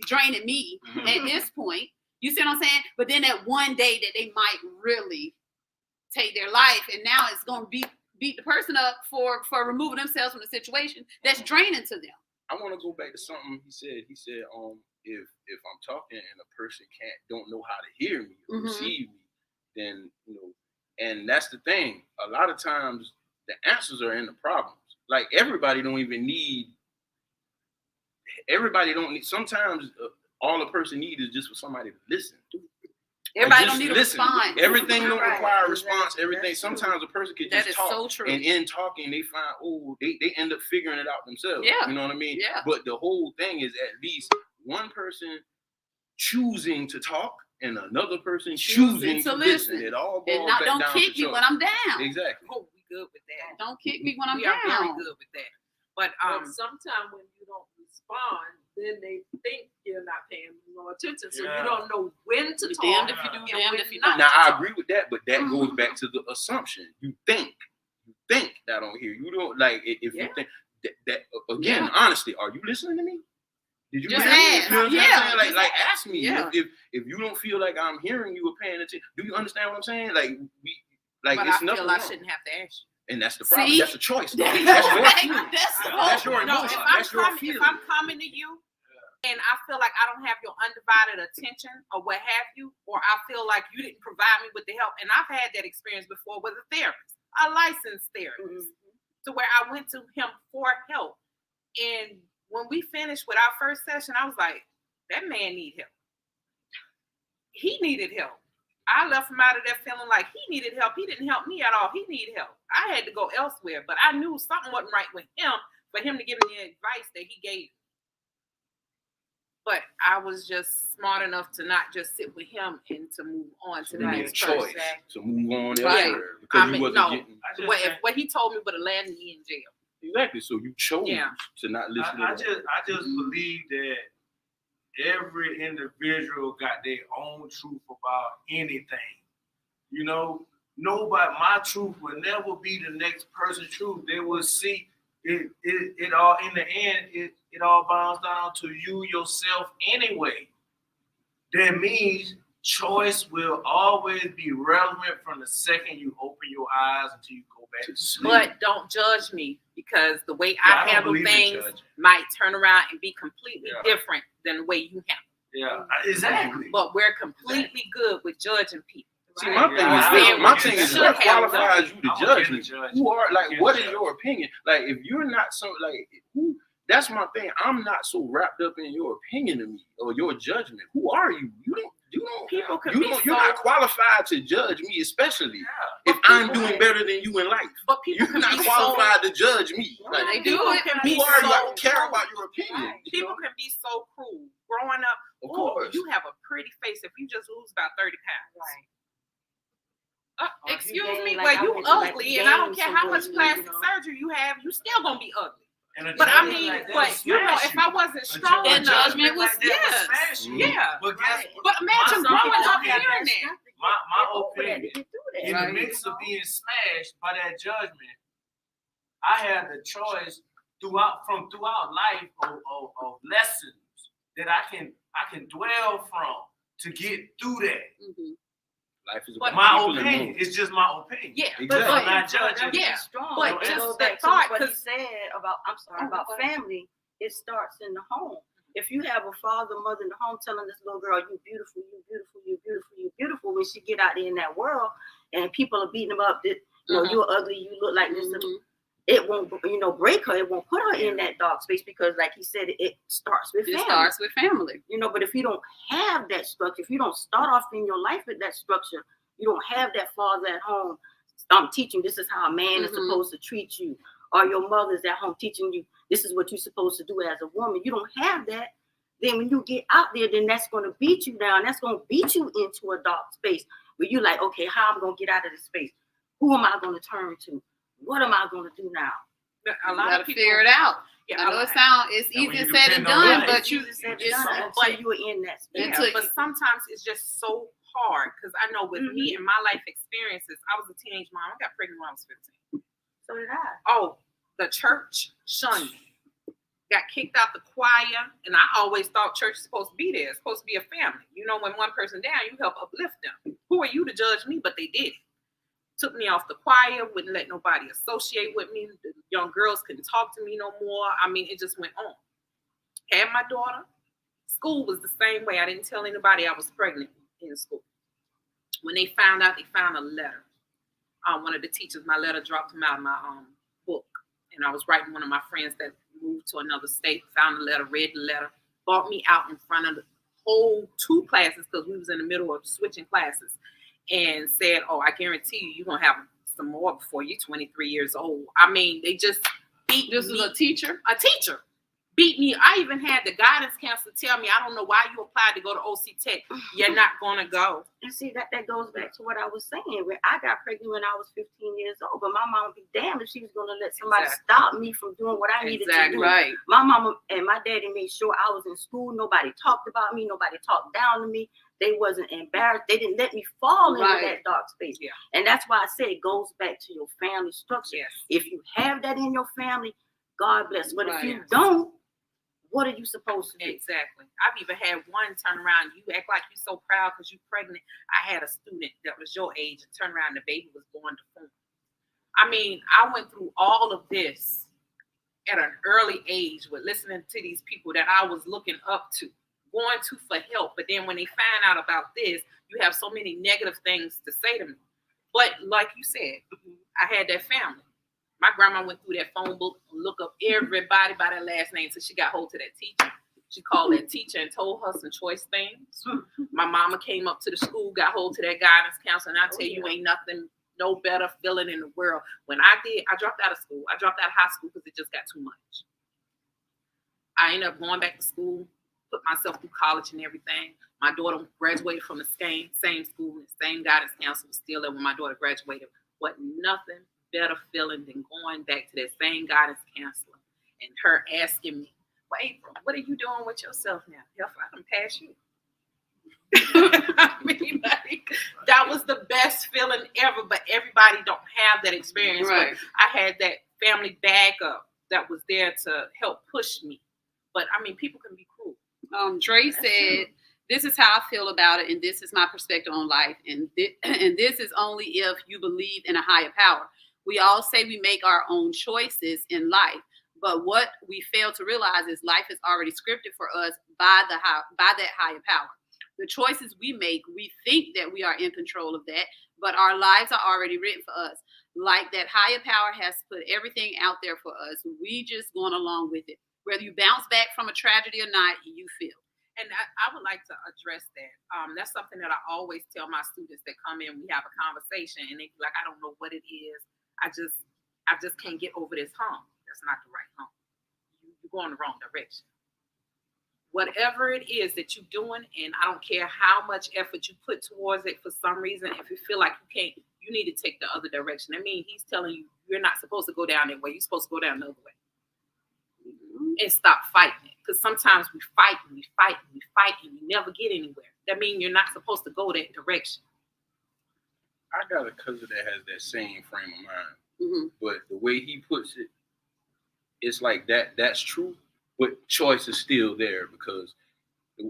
draining me at this point. You see what I'm saying? But then that one day that they might really take their life, and now it's going to beat the person up for removing themselves from the situation that's draining to them. I want to go back to something he said. He said, if I'm talking and a person don't know how to hear me or receive me, then and that's the thing. A lot of times the answers are in the problems. Like everybody don't need. Sometimes all a person needs is just for somebody to listen. Everybody don't need a response. Everything don't require a response. Everything. Sometimes a person can just talk. So true. And in talking, they find, they end up figuring it out themselves. Yeah. You know what I mean? Yeah. But the whole thing is at least one person choosing to talk and another person choosing to listen. It all boils back down to choice. Don't kick me when I'm down. Exactly. Oh, we good with that. Don't kick me when I'm we down. We are very good with that. But sometimes when you don't respond, then they think you're not paying no attention. So you don't know when to talk. Damned if you do, damned if you don't. Now I agree with that, but that goes back to the assumption. You think that I don't hear you. You don't if you think that again, honestly, are you listening to me? Did you just ask? You know what I'm saying? Ask me. Yeah. If you don't feel like I'm hearing you or paying attention, do you understand what I'm saying? But it's I feel nothing. I shouldn't have to ask you. And that's the problem. See? That's a choice. That's your emotion. That's your feeling. If I'm coming to you and I feel like I don't have your undivided attention or what have you, or I feel like you didn't provide me with the help, and I've had that experience before with a therapist, a licensed therapist, to where I went to him for help, and when we finished with our first session, I was like, that man need help. He needed help. I left him out of there feeling like he needed help. He didn't help me at all. He needed help. I had to go elsewhere, but I knew something wasn't right with him for him to give me the advice that he gave. But I was just smart enough to not just sit with him and to move on to the You made a next choice person. to move on Right. elsewhere because I you mean, wasn't no. getting What he told me would have landed me in jail. exactly. So you chose Yeah. to not listen. I to just believe that every individual got their own truth about anything. You know, my truth will never be the next person's truth. They will see it all in the end. It all bounds down to you yourself anyway. That means choice will always be relevant from the second you open your eyes until you go back to sleep. But don't judge me because the way Yeah, I I don't handle believe in things judging. might turn around and be completely Yeah. different than the way you handle. Yeah, exactly. But we're completely good with judging people. See, my thing Yeah, is I this. My don't thing get is it. what Should have qualifies you to I'm judge okay me? to judge. Who are like? Okay What to is judge. your opinion? Like, if you're not so like, who? That's my thing. I'm not so wrapped up in your opinion of me or your judgment. Who are you? You don't. People can You be don't. so, You're not qualified to judge me, especially Yeah. if I'm doing better than you in life. but people You're can not be qualified to judge me. No, Like, they do people it. can who be are you? I so don't care cruel. about your opinion. Right. People can be so cruel. Growing up, Of oh, course. you have a pretty face if you just lose about 30 pounds. Right. Uh, Or excuse you me, gain, well, like, I you went to, like, ugly, and I don't gain care some how much weight, plastic you know. surgery you have, you still gonna be ugly. And a But I judgment mean, like that but will you know, smash if I wasn't A strong ju- a enough, judgment was- like that will yes. smash you. Yeah. But guess Right. what? But imagine My- growing my up opinion- hearing that. My Over that, opinion, to get through that. in Right. the midst of being smashed by that judgment, I had the choice throughout life of lessons that I can dwell from to get through that. Mm-hmm. Life is But about My people and opinion moments. is just my opinion. Yeah, Exactly. but I'm not judging. Yeah, Strong. but It just goes that back to thought, what he 'cause- said about Oh, about go ahead. family. It starts in the home. If you have a father, mother in the home telling this little girl, "You beautiful, you beautiful, you beautiful, you beautiful," when she get out there in that world and people are beating them up, that you're ugly, you look like this. Mhm. It won't, break her. It won't put her in that dark space because, like he said, it starts with It family. starts with family. But if you don't have that structure, if you don't start off in your life with that structure, you don't have that father at home teaching this is how a man is Mhm. supposed to treat you, or your mother's at home teaching you this is what you're supposed to do as a woman. You don't have that. Then when you get out there, then that's going to beat you down. That's going to beat you into a dark space where you're like, okay, how am I going to get out of this space? Who am I going to turn to? What am I going to do now? A You lot gotta of people figure it out. Yeah, I know a it lot. it's And when easier you said than depend on done, life, but you It's said it's done so- until you were in that space. Until- but sometimes it's just so hard because I know with me and my life experiences, I was a teenage mom. I got pregnant when I was 15. So did I. Oh, the church shunned me. Got kicked out the choir, and I always thought church is supposed to be there. It's supposed to be a family. When one person down, you help uplift them. Who are you to judge me? But they did it. Took me off the choir, wouldn't let nobody associate with me. The young girls couldn't talk to me no more. I mean, it just went on. Had my daughter. School was the same way. I didn't tell anybody I was pregnant in school. When they found out, they found a letter. One of the teachers, my letter dropped him out of my book. And I was writing one of my friends that moved to another state, found the letter, read the letter, brought me out in front of the whole 2 classes because we was in the middle of switching classes, and said, "Oh, I guarantee you're going to have some more before you're 23 years old." I mean, they just beat this me. is a teacher. A teacher beat me. I even had the guidance counselor tell me, "I don't know why you applied to go to OC Tech. You're not going to go." And see, that goes back to what I was saying. When I got pregnant when I was 15 years old, but my mom would be damned if she was going to let somebody Exactly. stop me from doing what I needed to do. Right. My mama and my daddy made sure I was in school. Nobody talked about me. Nobody talked down to me. They wasn't embarrassed. They didn't let me fall into Right. that dark space. Yeah. And that's why I say it goes back to your family structure. Yes. If you have that in your family, God bless. But if you Right. don't, what are you supposed to do? Exactly. I've even had one turn around. You act like you're so proud because you're pregnant. I had a student that was your age and turned around, the baby was born deformed. I mean, I went through all of this at an early age with listening to these people that I was looking up to, going to for help. But then when they find out about this, you have so many negative things to say to me. But like you said, I had that family. My grandma went through that phone book and looked up everybody by their last name until she got hold to that teacher. She called that teacher and told her some choice things. My mama came up to the school, got hold to that guidance counselor, and I tell you, ain't nothing, no better feeling in the world. When I dropped out of school. I dropped out of high school because it just got too much. I ended up going back to school, put myself through college and everything. My daughter graduated from the same school, the same guidance counselor was still there when my daughter graduated. But nothing better feeling than going back to that same guidance counselor and her asking me, "Well, April, what are you doing with yourself now? Hell, I can pass you." I mean, like, that was the best feeling ever, but everybody don't have that experience. Right. But I had that family backup that was there to help push me. But I mean, people can be cruel. Dre said, "This is how I feel about it, and this is my perspective on life. And this is only if you believe in a higher power. We all say we make our own choices in life, but what we fail to realize is life is already scripted for us by that higher power. The choices we make, we think that we are in control of that, but our lives are already written for us. Like that higher power has put everything out there for us. We just going along with it. Whether you bounce back from a tragedy or not, you feel." And I would like to address that. That's something that I always tell my students that come in. We have a conversation, and they be like, "I don't know what it is. I just can't get over this hump." That's not the right hump. You're going the wrong direction. Whatever it is that you're doing, and I don't care how much effort you put towards it, for some reason, if you feel like you can't, you need to take the other direction. I mean, he's telling you you're not supposed to go down that way. You're supposed to go down the other way. And stop fighting it. Because sometimes we fight and we fight and we fight and we never get anywhere. That means you're not supposed to go that direction. I got a cousin that has that same frame of mind. Mm-hmm. But the way he puts it, it's like that's true, but choice is still there, because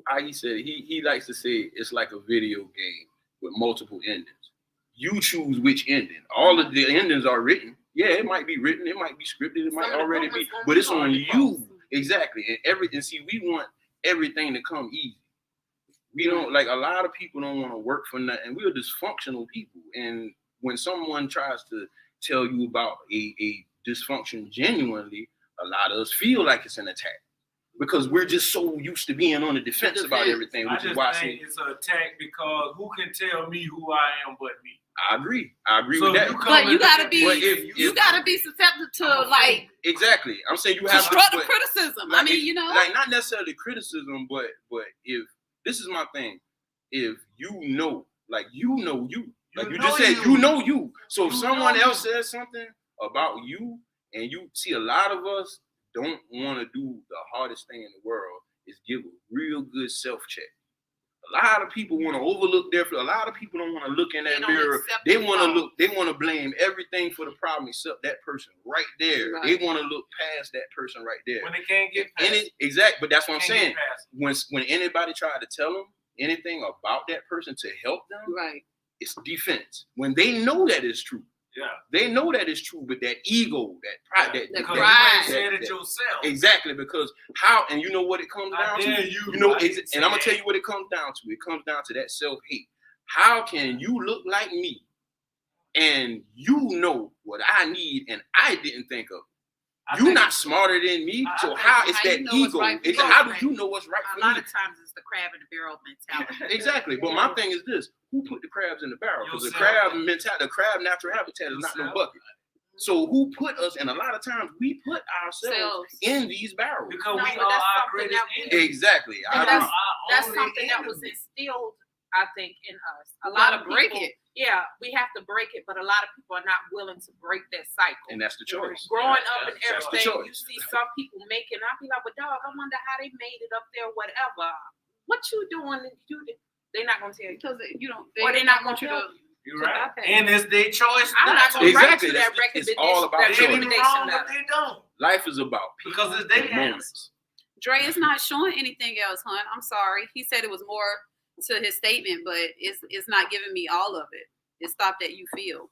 how he said he likes to say it's like a video game with multiple endings. You choose which ending. All of the endings are written. Yeah, it might be written, it might be scripted, it might already be, but it's on you. Exactly. And see, we want everything to come easy. We don't, like, a lot of people don't want to work for nothing. We're dysfunctional people. And when someone tries to tell you about a dysfunction genuinely, a lot of us feel like it's an attack, because we're just so used to being on the defense about everything, which is why I think it's an attack, because who can tell me who I am but me? I agree So with that. But you gotta be, But if you gotta be susceptible to like exactly. I'm saying you have constructive criticism. Like, I mean, you know, like not necessarily criticism, but if this is my thing, if you know, like you just said, you know you. So if someone else says something about you, and you see, a lot of us don't want to do the hardest thing in the world is give a real good self check. A lot of people want to overlook a lot of people don't want to look in that mirror. They want to look, they want to blame everything for the problem except that person right there. Right. They want to look past that person right there. When they can't get past it. Exactly, but that's what I'm saying. When anybody tried to tell them anything about that person to help them, right, it's defense. When they know that is true. Yeah, they know that is true, but that ego, that pride, that pride, said it yourself. Exactly, because how, and you know what it comes down to? And I'm gonna tell you what it comes down to. It comes down to that self-hate. How can you look like me, and you know what I need, and I didn't think of it? You're not smarter than me, so how is that ego? How do you know what's right for me? A lot of times it's the crab in the barrel mentality. Exactly, but my thing is this: who put the crabs in the barrel? Because the crab mentality, the crab natural habitat is not no bucket. So who put us? And a lot of times we put ourselves in these barrels because we are our greatest enemy. Exactly. That's something that was instilled, I think, in us. A lot of break it. Yeah, we have to break it, but a lot of people are not willing to break that cycle. And that's the choice. Growing up and everything, you see some people making. I'll be like, "But dog, I wonder how they made it up there, whatever. What you doing? They're not gonna tell you because you don't. Or they're not gonna tell you. You're right. And it's their choice. I'm not gonna write you that it's all about choice. They don't. Life is about because it's their moments. Dre is not showing anything else, hon. I'm sorry. He said it was more to his statement, but it's not giving me all of it. It stopped at you feel.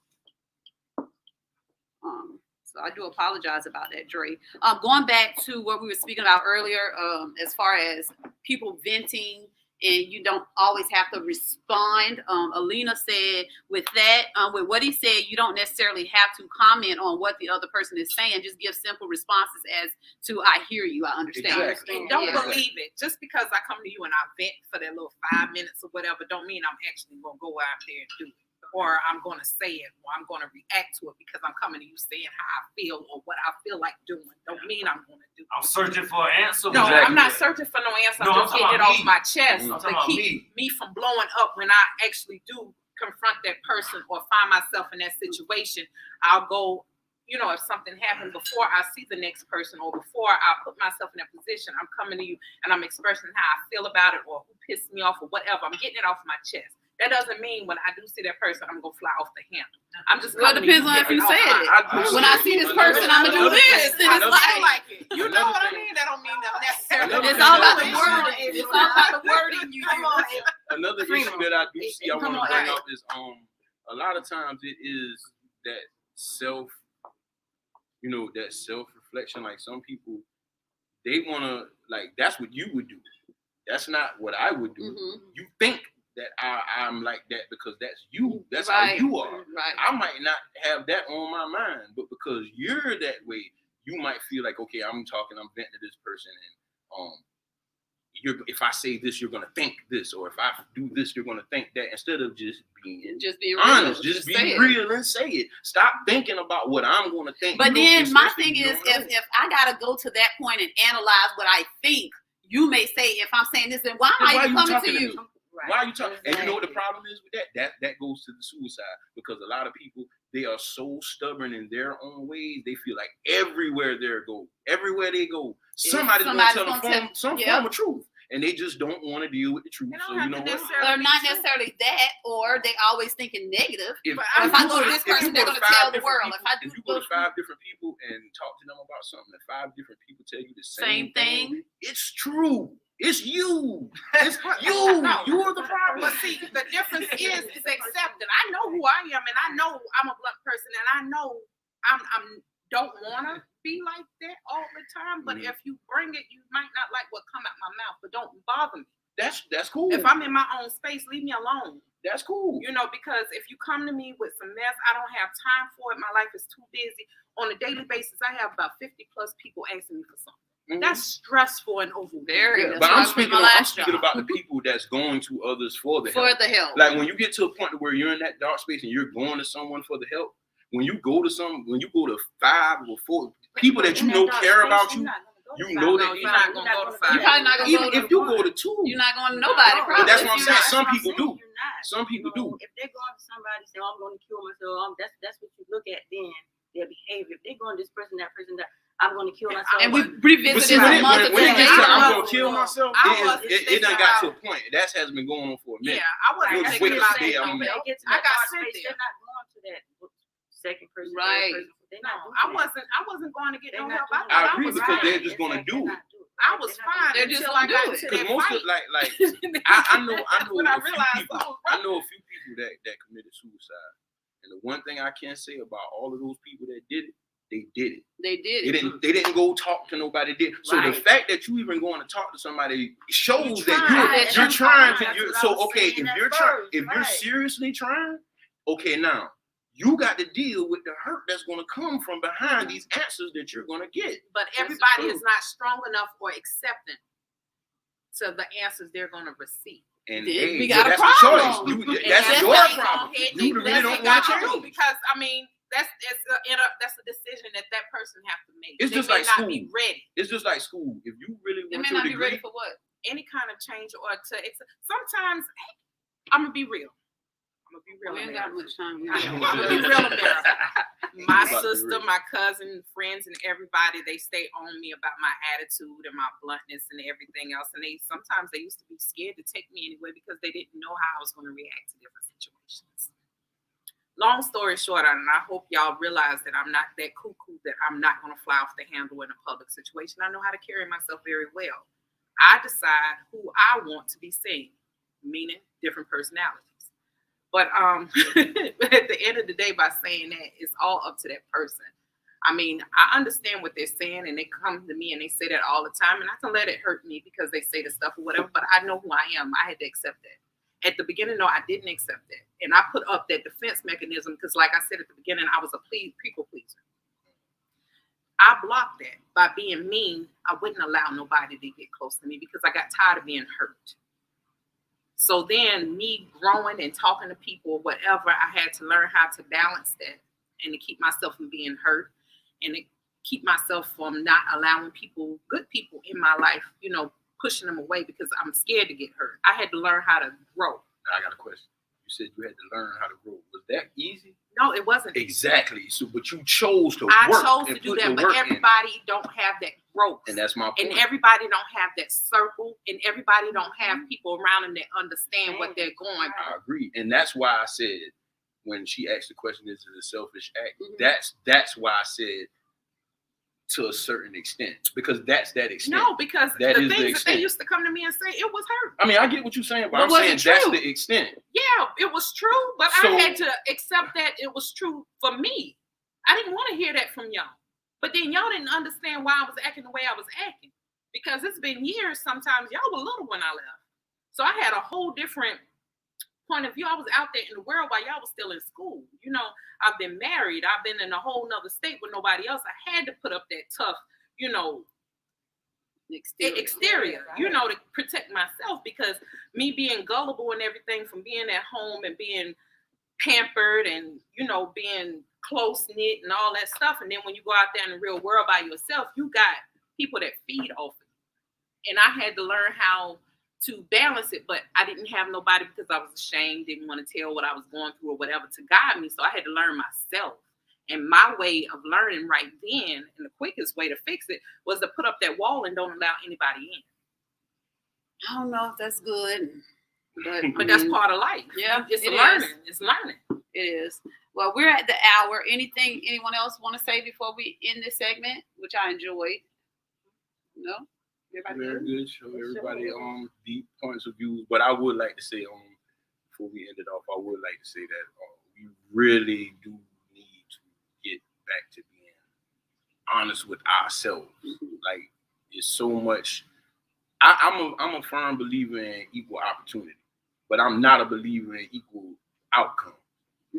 So I do apologize about that, Dre. Going back to what we were speaking about earlier, as far as people venting and you don't always have to respond. Alina said with that, with what he said, you don't necessarily have to comment on what the other person is saying. Just give simple responses as to "I hear you, I understand." Exactly. And don't believe it. Just because I come to you and I vent for that little 5 minutes or whatever, don't mean I'm actually gonna go out there and do it. Or I'm going to say it, or I'm going to react to it because I'm coming to you saying how I feel or what I feel like doing. Don't mean I'm going to do it. I'm searching for an answer. No, Exactly. I'm not searching for no answer. No, I'm just getting it off my chest I'm to talking about keep me from blowing up when I actually do confront that person or find myself in that situation. I'll go, you know, if something happened before I see the next person or before I put myself in that position, I'm coming to you and I'm expressing how I feel about it or who pissed me off or whatever. I'm getting it off my chest. That doesn't mean when I do see that person, I'm going to fly off the handle. I'm just Well, it depends on if you said it. When I see this person, I'm going to do this. And it's like, you know what I mean? That don't mean that necessarily. it's all about the wording. It's all about the wording you use. Another issue that I do see, I want to bring up is a lot of times it is that self-reflection. Like some people, they want to, like, that's what you would do. That's not what I would do. Mm-hmm. You think that I'm like that because that's you. That's Right. how you are. Right. I might not have that on my mind, but because you're that way, you might feel like, okay, I'm venting to this person, and if I say this, you're gonna think this, or if I do this, you're gonna think that. Instead of just being honest, just be real and say it. Stop thinking about what I'm gonna think. But then my thing is, if I gotta go to that point and analyze what I think, you may say, if I'm saying this, then why am I coming to you? Right. Why are you talking? And you know what the problem is with that? That goes to the suicide, because a lot of people, they are so stubborn in their own ways. They feel like everywhere they go, somebody's gonna tell them some form of truth, and they just don't want to deal with the truth. So you know what? Or not necessarily that, or they always thinking negative. If I go to this person, they're gonna tell the world. If you go to 5 different people and talk to them about something, and 5 different people tell you the same thing, it's true. It's you. It's you. You're the problem. But see, the difference is accepting. I know who I am, and I know I'm a blunt person, and I know I'm don't want to be like that all the time. But if you bring it, you might not like what come out my mouth, but don't bother me. That's cool. If I'm in my own space, leave me alone. That's cool. You know, because if you come to me with some mess, I don't have time for it. My life is too busy. On a daily basis, I have about 50 plus people asking me for something. Mm-hmm. That's stressful and overwhelming. Yeah, but I'm speaking about the people that's going to others for the help. Like when you get to a point where you're in that dark space and you're going to someone for the help, when you go to 5 or 4 people that you know care about you, you know that you're not going to go to 5. You're probably not going to go to if you go to 2, you're not going to nobody. But that's what I'm saying. Some people do. Some people do. If they're going to somebody say, "Oh, I'm going to kill myself," that's what you look at. Then their behavior. If they're going to this person, that person, that I'm going to kill myself. And we revisit this when it gets to I'm going to occasions. kill myself, it done got to a point. That has been going on for a minute. Yeah, I wasn't thinking about that. I got sent there. They're not going to that second person, right? Third person. They're not. I wasn't going to get no help. I agree because they're just going to do it. I was fine until I got to that Because most of I know a few people that committed suicide, and the one thing I can say about all of those people that did it, they did it. They didn't go talk to nobody. So the fact that you even going to talk to somebody shows that you're trying to. So okay, if you're seriously trying, okay, now you got to deal with the hurt that's going to come from behind these answers that you're going to get. But everybody is not strong enough or accepting to the answers they're going to receive. And we got a problem. That's your problem. You really don't want to change. Because I mean, that's a decision that person have to make. It's just like school. Be ready. It's just like school. If you really want to be ready for what? Any kind of change or sometimes I'm gonna be real. We ain't got much time. I'm gonna be real America. My sister, my cousin, friends, and everybody, they stay on me about my attitude and my bluntness and everything else. And sometimes they used to be scared to take me anyway because they didn't know how I was going to react to different situations. Long story short, and I hope y'all realize that I'm not that cuckoo, that I'm not going to fly off the handle in a public situation. I know how to carry myself very well. I decide who I want to be seen, meaning different personalities. But at the end of the day, by saying that, it's all up to that person. I mean, I understand what they're saying, and they come to me and they say that all the time, and I can let it hurt me because they say the stuff or whatever, but I know who I am. I had to accept that. At the beginning, no, I didn't accept that. And I put up that defense mechanism because, like I said at the beginning, I was a people pleaser. I blocked that by being mean. I wouldn't allow nobody to get close to me because I got tired of being hurt. So then me growing and talking to people or whatever, I had to learn how to balance that and to keep myself from being hurt and to keep myself from not allowing people, good people in my life, you know, pushing them away because I'm scared to get hurt. I had to learn how to grow. Now I got a question. You said you had to learn how to grow. Was that easy? No, it wasn't. Exactly. So, but you chose to I work. chose to and do put that, the but work in. everybody don't have that growth. And that's my point. And everybody don't have that circle, and everybody don't have people around them that understand what they're going through. I agree. And that's why I said, when she asked the question, is it a selfish act? Mhm. That's why I said to a certain extent, because that's that extent. No, because That the is the things that they extent. used to come to me and say, it was hurt. I mean, I get what you're saying, but But I'm was saying it that's true? the extent. Yeah, it was true, but So- I had to accept that it was true for me. I didn't want to hear that from y'all. But then y'all didn't understand why I was acting the way I was acting. Because it's been years sometimes. Y'all were little when I left. So I had a whole different point of view. I was out there in the world while y'all was still in school. You know, I've been married. I've been in a whole nother state with nobody else. I had to put up that tough, you know, exterior, you know, to protect myself, because me being gullible and everything from being at home and being pampered and, you know, being close knit and all that stuff. And then when you go out there in the real world by yourself, you got people that feed off of you. And I had to learn how to balance it, but I didn't have nobody because I was ashamed, didn't want to tell what I was going through or whatever to guide me. So I had to learn myself. And my way of learning right then, and the quickest way to fix it, was to put up that wall and don't allow anybody in. I don't know if that's good, But that's part of life. Yeah, It's it learning. is. It's learning. It is. Well, we're at the hour. Anyone else want to say before we end this segment, which I enjoyed? No? Everybody Very good? good. Show everybody deep points of views. But I would like to say, before we end it off, I would like to say that we really do need to get back to being honest with ourselves. Like, it's so much. I'm a firm believer in equal opportunity, but I'm not a believer in equal outcome.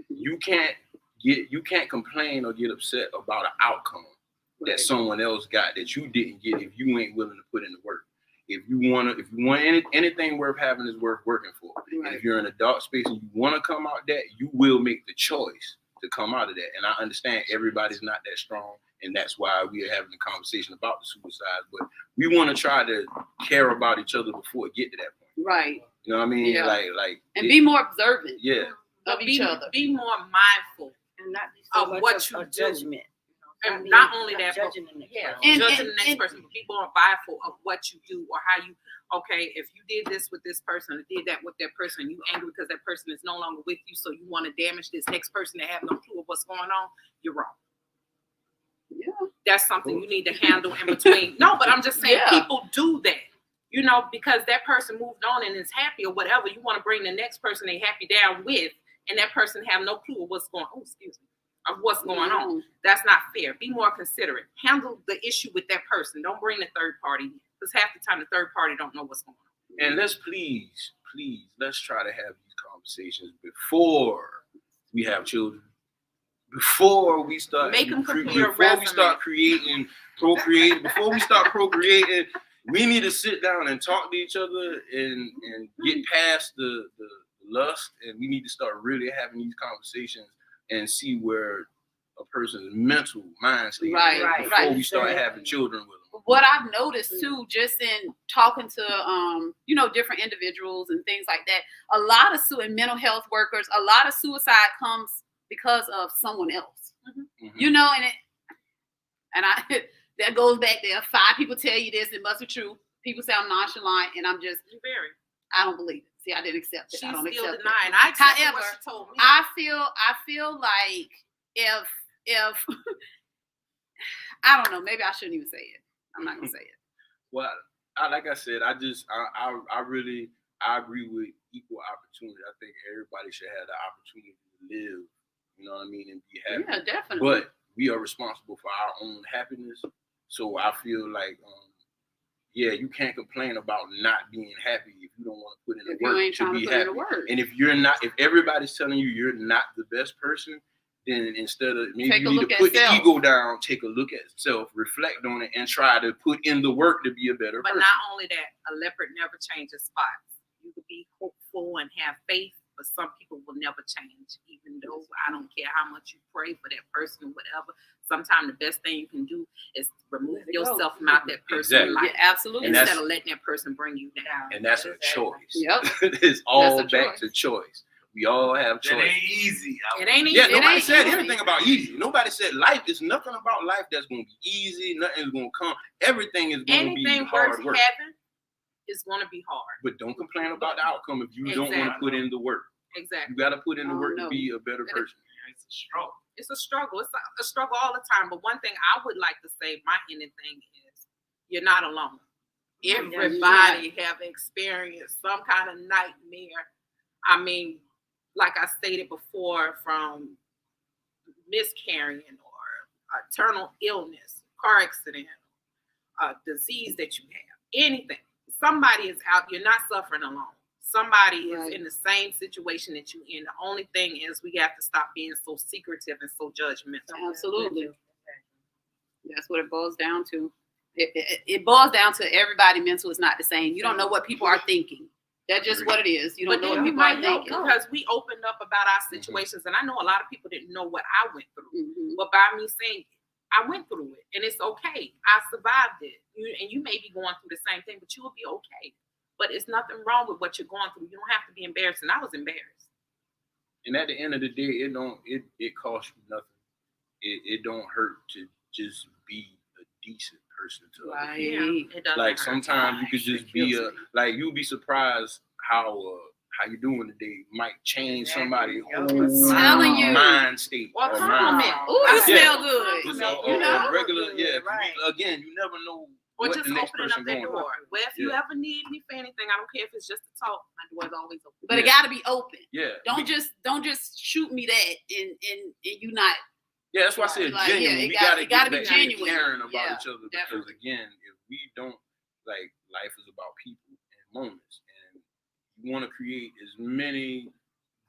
You can't complain or get upset about an outcome that someone else got that you didn't get if you ain't willing to put in the work. If you want anything worth having is worth working for. Right. And if you're in a dark space and you want to come out that, you will make the choice to come out of that. And I understand everybody's not that strong, and that's why we are having a conversation about the suicide. But we want to try to care about each other before it get to that point. Right. You know what I mean? Yeah. Like, And be more observant yeah. of each other. Be more mindful And not be so of much what of you a do. judgment. And not only that, but judging the next yeah, person. judging the next person, but be more mindful of what you do or how you. Okay, if you did this with this person, or did that with that person, you angry because that person is no longer with you, so you want to damage this next person that have no clue of what's going on. You're wrong. Yeah. That's something you need to handle in between. No, but I'm just saying, Yeah. people do that. You know, because that person moved on and is happy or whatever. You want to bring the next person they happy down with, and that person have no clue of what's going on. Of what's going on. That's not fair. Be more considerate. Handle the issue with that person. Don't bring the third party in, because half the time the third party don't know what's going on. And let's let's try to have these conversations before we have children. Before we start Make them complete a before we resume. start procreating, before we start procreating, we need to sit down and talk to each other and get past the lust, and we need to start really having these conversations and see where a person's mental mind state Right, before right. we start having children with them. What I've noticed too, just in talking to different individuals and things like that, a lot of and mental health workers, a lot of suicide comes because of someone else. Mm-hmm. You know, and that goes back there. 5 people tell you this, it must be true. People sound nonchalant, and I'm just I don't believe it. See, I didn't accept it. She's I don't still accept denying. it. I accepted However, what she told me. I feel like if I don't know, maybe I shouldn't even say it. I'm not gonna say it. Well, like I said, I really agree with equal opportunity. I think everybody should have the opportunity to live, you know what I mean, and be happy. Yeah, definitely. But we are responsible for our own happiness. So I feel like, yeah, you can't complain about not being happy if you don't want to put in the work to be happy. And if everybody's telling you you're not the best person, then instead of maybe you need to put the ego down, take a look at self, reflect on it, and try to put in the work to be a better person. But not only that, a leopard never changes spots. You could be hopeful and have faith, but some people will never change, even though I don't care how much you pray for that person or whatever. Sometimes the best thing you can do is remove yourself from out that person's life. Yeah, absolutely. Instead of letting that person bring you down. And that's a choice. Yep. It's all back to choice. We all have choice. It ain't easy. It ain't easy. Yeah, nobody said anything about easy. Nobody said life is nothing about life that's going to be easy. Nothing's going to come. Everything is going to be hard work. Heaven is going to be hard. But don't complain about the outcome if you don't want to put in the work. Exactly. You got to put in the work to be a better person. It's a struggle. It's a struggle. It's a struggle all the time. But one thing I would like to say, my ending thing is, you're not alone. Everybody have experienced some kind of nightmare. I mean, like I stated before, from miscarrying or terminal illness, car accident, disease that you have, anything. Somebody is out. You're not suffering alone. Somebody is in the same situation that you're in. The only thing is we have to stop being so secretive and so judgmental. Absolutely. That's what it boils down to. It boils down to everybody mental is not the same. You don't know what people are thinking. That's just what it is. You don't know what people are thinking. Because we opened up about our situations, and I know a lot of people didn't know what I went through. But by me saying I went through it, and it's okay. I survived it. And you may be going through the same thing, but you will be okay. But it's nothing wrong with what you're going through. You don't have to be embarrassed. And I was embarrassed. And at the end of the day, it costs you nothing. It don't hurt to just be a decent person to other people. Yeah, it doesn't like hurt. sometimes you could just be you'll be surprised how you doing today might change somebody's whole mind state or mind. Ooh, you smell good. You know, regular, again, you never know. Or what just the next opening up person that door. going Well, if you ever need me for anything, I don't care if it's just to talk. My door's always open. But it got to be open. Yeah. Don't just shoot me that and you not. Yeah, that's why I said like, genuine. Yeah, we gotta be genuine. Caring about each other because again, if we don't life is about people and moments, and you want to create as many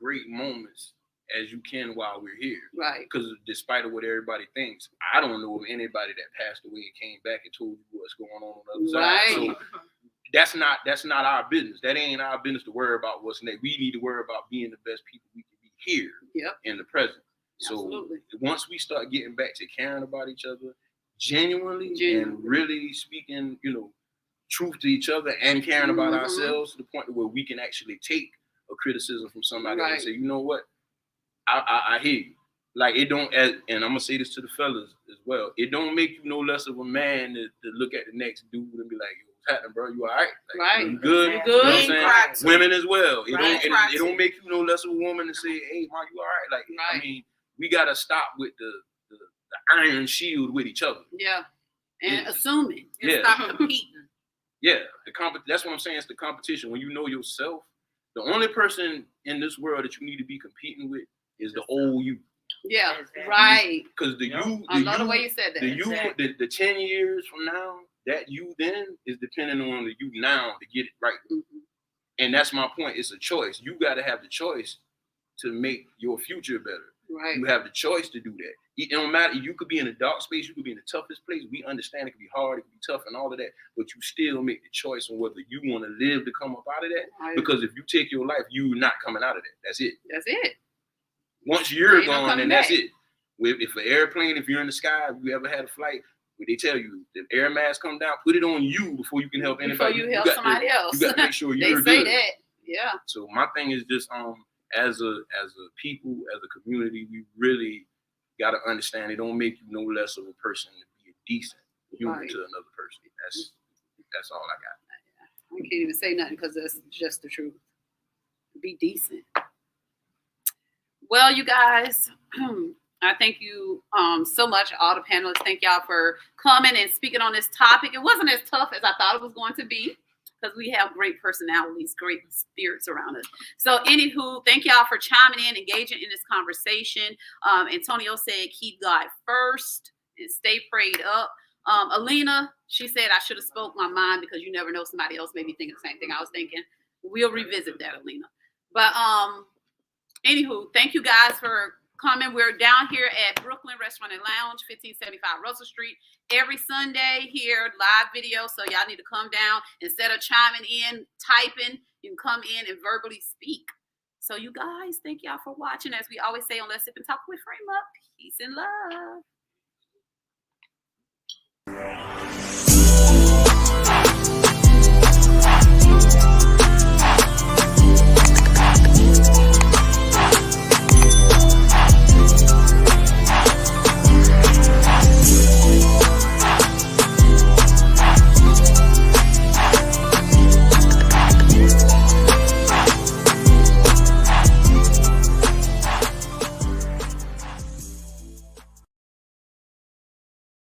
great moments as you can while we're here. Right. Because despite of what everybody thinks, I don't know of anybody that passed away and came back and told you what's going on the other side. So that's not our business. That ain't our business to worry about what's next. We need to worry about being the best people we can be here in the present. So once we start getting back to caring about each other genuinely and really speaking, truth to each other and caring about ourselves to the point where we can actually take a criticism from somebody and say, you know what? I hear you. Like it don't, and I'm gonna say this to the fellas as well. It don't make you no less of a man to look at the next dude and be like, "Yo, what's happening, bro? You all right? Like, you good? You know what I'm saying? Women as well. It don't make you no less of a woman to say, "Hey, man, you all right?" Like, I mean, we gotta stop with the iron shield with each other. Yeah, and assuming. And stop competing. Yeah, that's what I'm saying. It's the competition. When you know yourself, the only person in this world that you need to be competing with is the old you. Yeah, right. Because I love the way you said that. The 10 years from now, that you then is depending on the you now to get it right. And that's my point. It's a choice. You got to have the choice to make your future better. Right. You have the choice to do that. It don't matter. You could be in a dark space. You could be in the toughest place. We understand it can be hard. It can be tough and all of that. But you still make the choice on whether you want to live to come up out of that. Right. Because if you take your life, you're not coming out of that. That's it. That's it. Once you're gone, then that's it. If an airplane, if you're in the sky, if you ever had a flight, where they tell you the air mask come down, put it on you before you can help anybody. Before you help somebody else. You got to make sure you're they say good. That. Yeah. So my thing is just as a people, as a community, we really got to understand it don't make you no less of a person to be a decent human to another person. That's all I got. I can't even say nothing because that's just the truth. Be decent. Well, you guys, I thank you so much, all the panelists. Thank y'all for coming and speaking on this topic. It wasn't as tough as I thought it was going to be. because we have great personalities, great spirits around us. So anywho, thank y'all for chiming in, engaging in this conversation. Antonio said, keep God first and stay prayed up. Alina, she said, I should have spoke my mind because you never know, somebody else may be thinking the same thing I was thinking. We'll revisit that, Alina. But anywho, thank you guys for coming. We're down here at Brooklyn Restaurant and Lounge, 1575 Russell Street, every Sunday here, live video. So y'all need to come down. Instead of chiming in, typing, you can come in and verbally speak. So you guys, thank y'all for watching. As we always say on Let's Sip and Talk with Frema, peace and love.